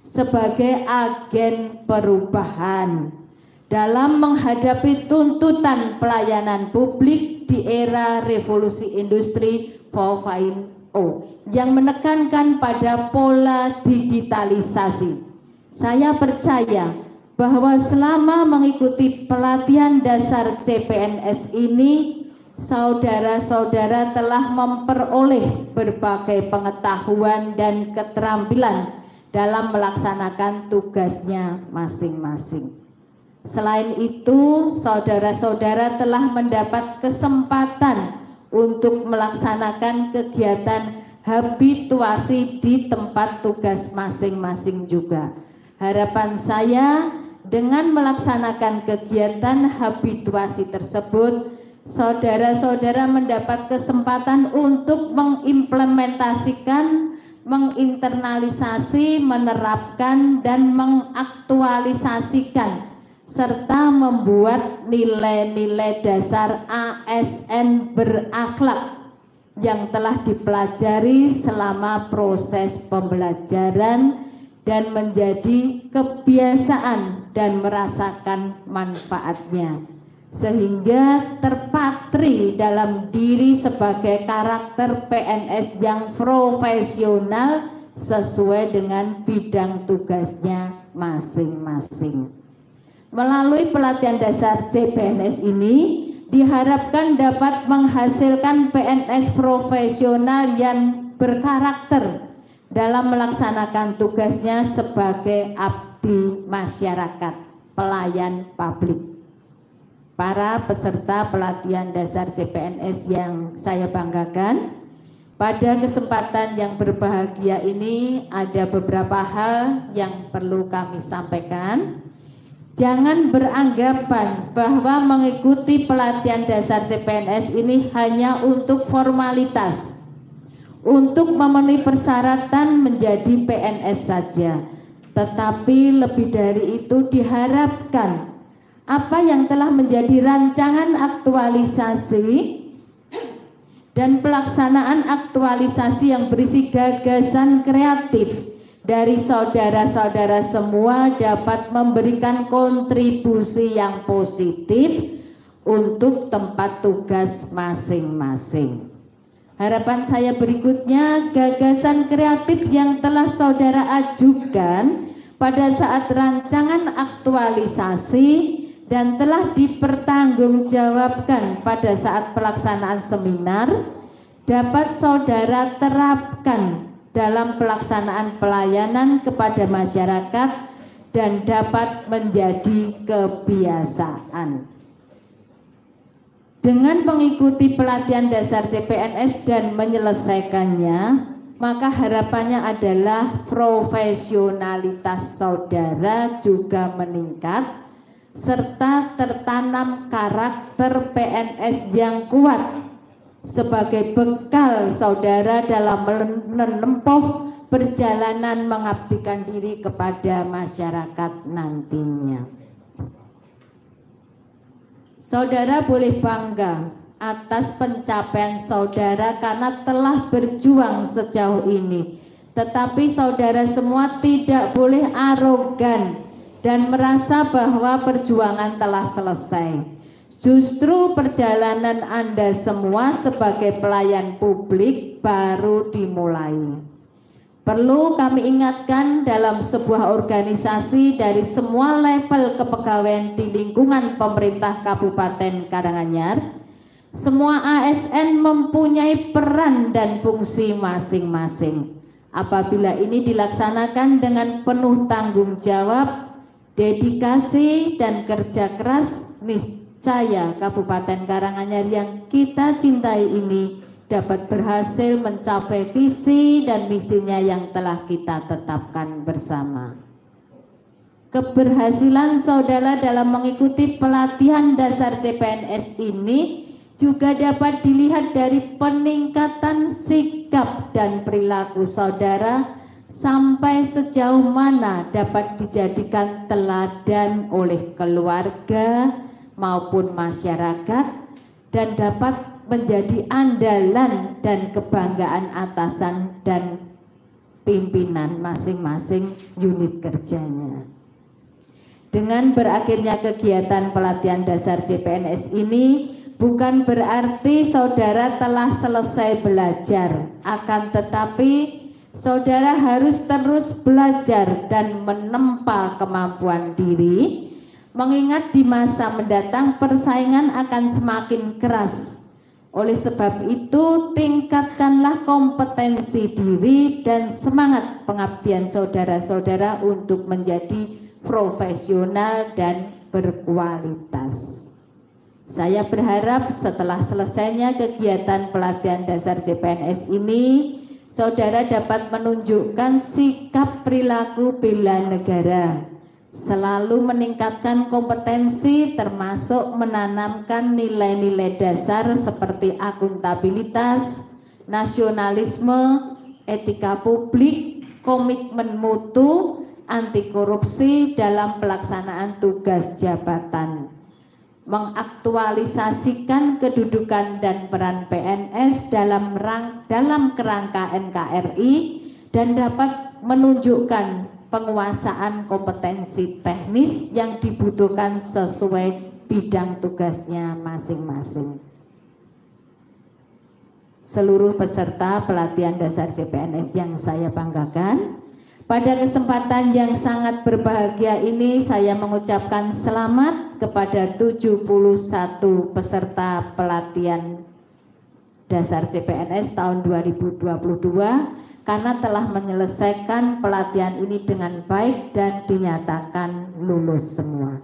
sebagai agen perubahan dalam menghadapi tuntutan pelayanan publik di era revolusi industri 4.0 yang menekankan pada pola digitalisasi. Saya percaya bahwa selama mengikuti pelatihan dasar CPNS ini, saudara-saudara telah memperoleh berbagai pengetahuan dan keterampilan dalam melaksanakan tugasnya masing-masing. Selain itu, saudara-saudara telah mendapat kesempatan untuk melaksanakan kegiatan habituasi di tempat tugas masing-masing juga. Harapan saya dengan melaksanakan kegiatan habituasi tersebut, saudara-saudara mendapat kesempatan untuk mengimplementasikan, menginternalisasi, menerapkan, dan mengaktualisasikan serta membuat nilai-nilai dasar ASN berakhlak yang telah dipelajari selama proses pembelajaran dan menjadi kebiasaan dan merasakan manfaatnya, sehingga terpatri dalam diri sebagai karakter PNS yang profesional sesuai dengan bidang tugasnya masing-masing. Melalui pelatihan dasar CPNS ini diharapkan dapat menghasilkan PNS profesional yang berkarakter dalam melaksanakan tugasnya sebagai abdi masyarakat, pelayan publik. Para peserta pelatihan dasar CPNS yang saya banggakan, pada kesempatan yang berbahagia ini ada beberapa hal yang perlu kami sampaikan. Jangan beranggapan bahwa mengikuti pelatihan dasar CPNS ini hanya untuk formalitas, untuk memenuhi persyaratan menjadi PNS saja, tetapi lebih dari itu diharapkan apa yang telah menjadi rancangan aktualisasi dan pelaksanaan aktualisasi yang berisi gagasan kreatif dari saudara-saudara semua dapat memberikan kontribusi yang positif untuk tempat tugas masing-masing. Harapan saya berikutnya, gagasan kreatif yang telah saudara ajukan pada saat rancangan aktualisasi dan telah dipertanggungjawabkan pada saat pelaksanaan seminar dapat saudara terapkan dalam pelaksanaan pelayanan kepada masyarakat dan dapat menjadi kebiasaan. Dengan mengikuti pelatihan dasar CPNS dan menyelesaikannya, maka harapannya adalah profesionalitas saudara juga meningkat, serta tertanam karakter PNS yang kuat sebagai bekal saudara dalam menempuh perjalanan mengabdikan diri kepada masyarakat nantinya. Saudara boleh bangga atas pencapaian saudara karena telah berjuang sejauh ini. Tetapi saudara semua tidak boleh arogan dan merasa bahwa perjuangan telah selesai. Justru perjalanan Anda semua sebagai pelayan publik baru dimulai. Perlu kami ingatkan dalam sebuah organisasi dari semua level kepegawaian di lingkungan pemerintah Kabupaten Karanganyar, semua ASN mempunyai peran dan fungsi masing-masing. Apabila ini dilaksanakan dengan penuh tanggung jawab, dedikasi dan kerja keras, niscaya Kabupaten Karanganyar yang kita cintai ini dapat berhasil mencapai visi dan misinya yang telah kita tetapkan bersama. Keberhasilan saudara dalam mengikuti pelatihan dasar CPNS ini juga dapat dilihat dari peningkatan sikap dan perilaku saudara sampai sejauh mana dapat dijadikan teladan oleh keluarga maupun masyarakat dan dapat menjadi andalan dan kebanggaan atasan dan pimpinan masing-masing unit kerjanya. Dengan berakhirnya kegiatan pelatihan dasar CPNS ini bukan berarti saudara telah selesai belajar, akan tetapi saudara harus terus belajar dan menempa kemampuan diri, mengingat di masa mendatang persaingan akan semakin keras. Oleh sebab itu, tingkatkanlah kompetensi diri dan semangat pengabdian saudara-saudara untuk menjadi profesional dan berkualitas. Saya berharap setelah selesainya kegiatan pelatihan dasar CPNS ini, saudara dapat menunjukkan sikap perilaku bela negara, selalu meningkatkan kompetensi termasuk menanamkan nilai-nilai dasar seperti akuntabilitas, nasionalisme, etika publik, komitmen mutu, anti korupsi dalam pelaksanaan tugas jabatan, mengaktualisasikan kedudukan dan peran PNS dalam kerangka NKRI dan dapat menunjukkan penguasaan kompetensi teknis yang dibutuhkan sesuai bidang tugasnya masing-masing. Seluruh peserta pelatihan dasar CPNS yang saya banggakan, pada kesempatan yang sangat berbahagia ini saya mengucapkan selamat kepada 71 peserta pelatihan dasar CPNS tahun 2022 karena telah menyelesaikan pelatihan ini dengan baik dan dinyatakan lulus semua.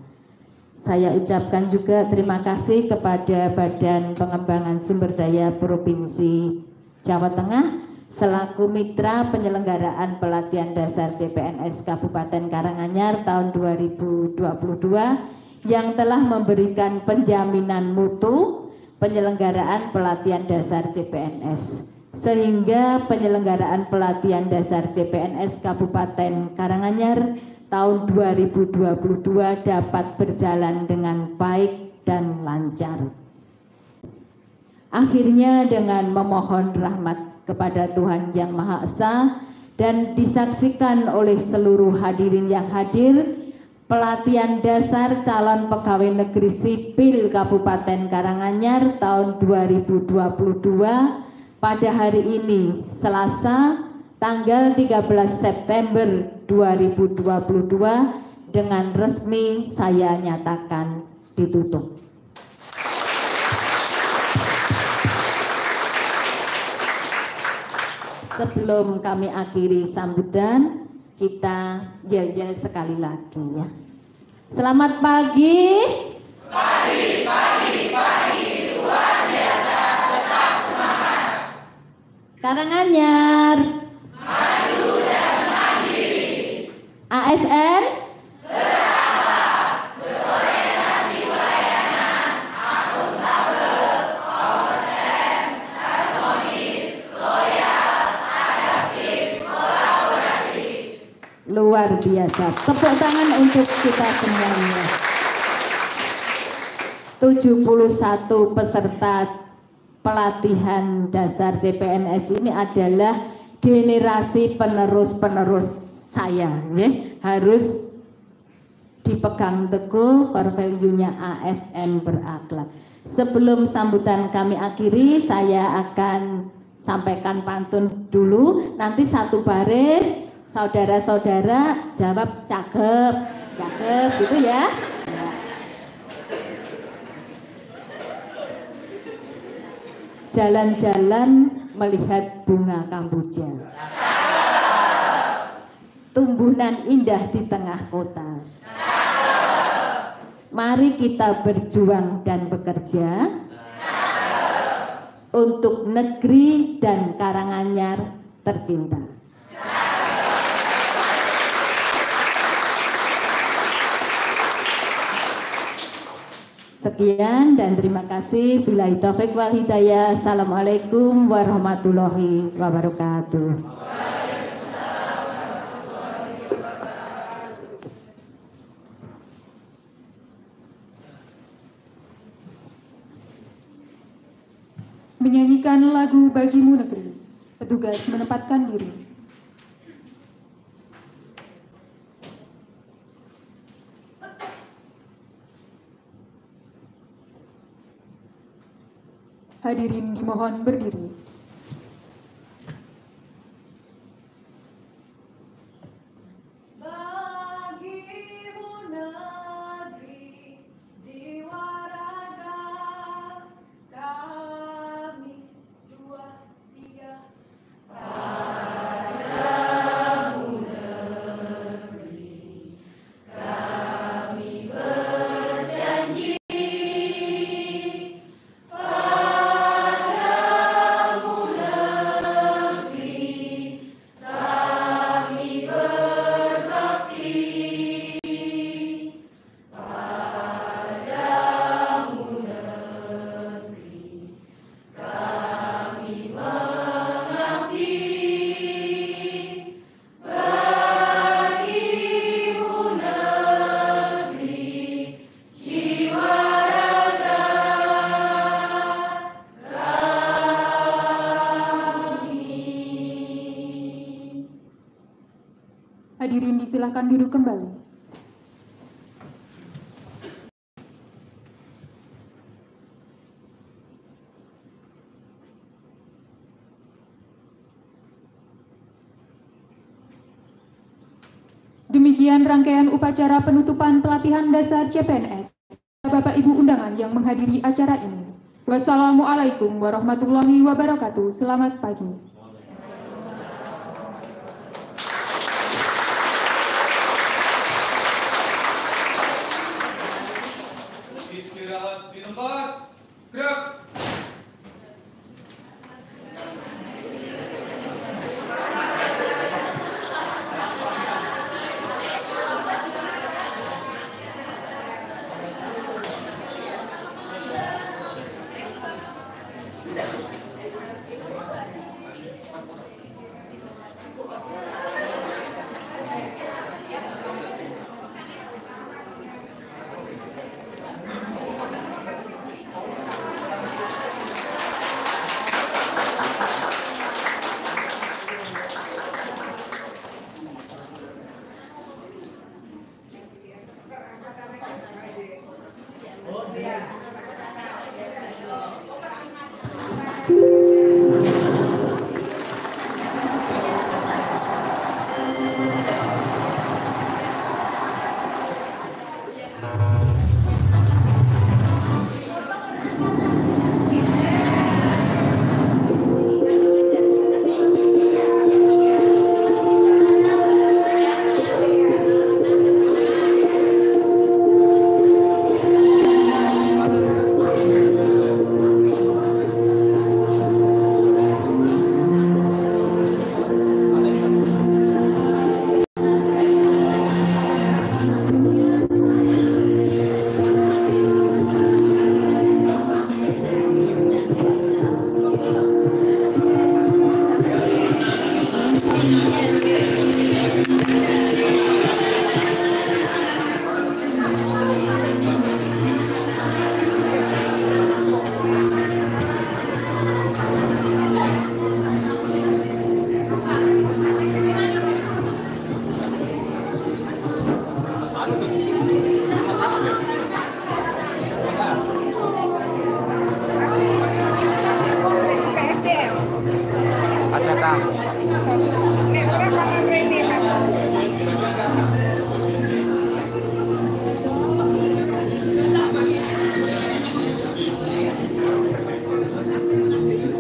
Saya ucapkan juga terima kasih kepada Badan Pengembangan Sumber Daya Provinsi Jawa Tengah selaku mitra penyelenggaraan pelatihan dasar CPNS Kabupaten Karanganyar tahun 2022 yang telah memberikan penjaminan mutu penyelenggaraan pelatihan dasar CPNS, sehingga penyelenggaraan pelatihan dasar CPNS Kabupaten Karanganyar tahun 2022 dapat berjalan dengan baik dan lancar. Akhirnya dengan memohon rahmat kepada Tuhan Yang Maha Esa dan disaksikan oleh seluruh hadirin yang hadir, pelatihan dasar calon pegawai negeri sipil Kabupaten Karanganyar tahun 2022 pada hari ini Selasa tanggal 13 September 2022 dengan resmi saya nyatakan ditutup. Sebelum kami akhiri sambutan, kita yel-yel sekali lagi ya. Selamat pagi. Pagi, luar biasa, tetap semangat. Karanganyar Maju dan mandiri. ASN Berakhlak, berorientasi pelayanan, akuntabel, kompeten, harmonis, loyal, adaptif, kolaboratif. luar biasa. Tepuk tangan untuk kita semuanya. 71 peserta pelatihan dasar CPNS ini adalah generasi penerus-penerus saya, ya. Harus dipegang teguh core value-nya ASN berakhlak. Sebelum sambutan kami akhiri, saya akan sampaikan pantun dulu. Nanti satu baris, saudara-saudara jawab cakep, cakep gitu ya. Jalan-jalan melihat bunga kamboja, tumbuhan indah di tengah kota. Mari kita berjuang dan bekerja untuk negeri dan Karanganyar tercinta. Sekian dan terima kasih. Billahi taufiq wal hidayah. Assalamualaikum warahmatullahi wabarakatuh. Menyanyikan lagu Bagimu Negeri, petugas menempatkan diri. Hadirin dimohon berdiri. Bagimu negeri, jiwa raga, kami 2, 3. Padamu negeri, kami berjanji. Padamu Hadirin disilahkan duduk kembali. Demikian rangkaian upacara penutupan pelatihan dasar CPNS. Bapak Ibu undangan yang menghadiri acara ini. Wassalamualaikum warahmatullahi wabarakatuh. Selamat pagi. Istirahat di tempat. Gerak.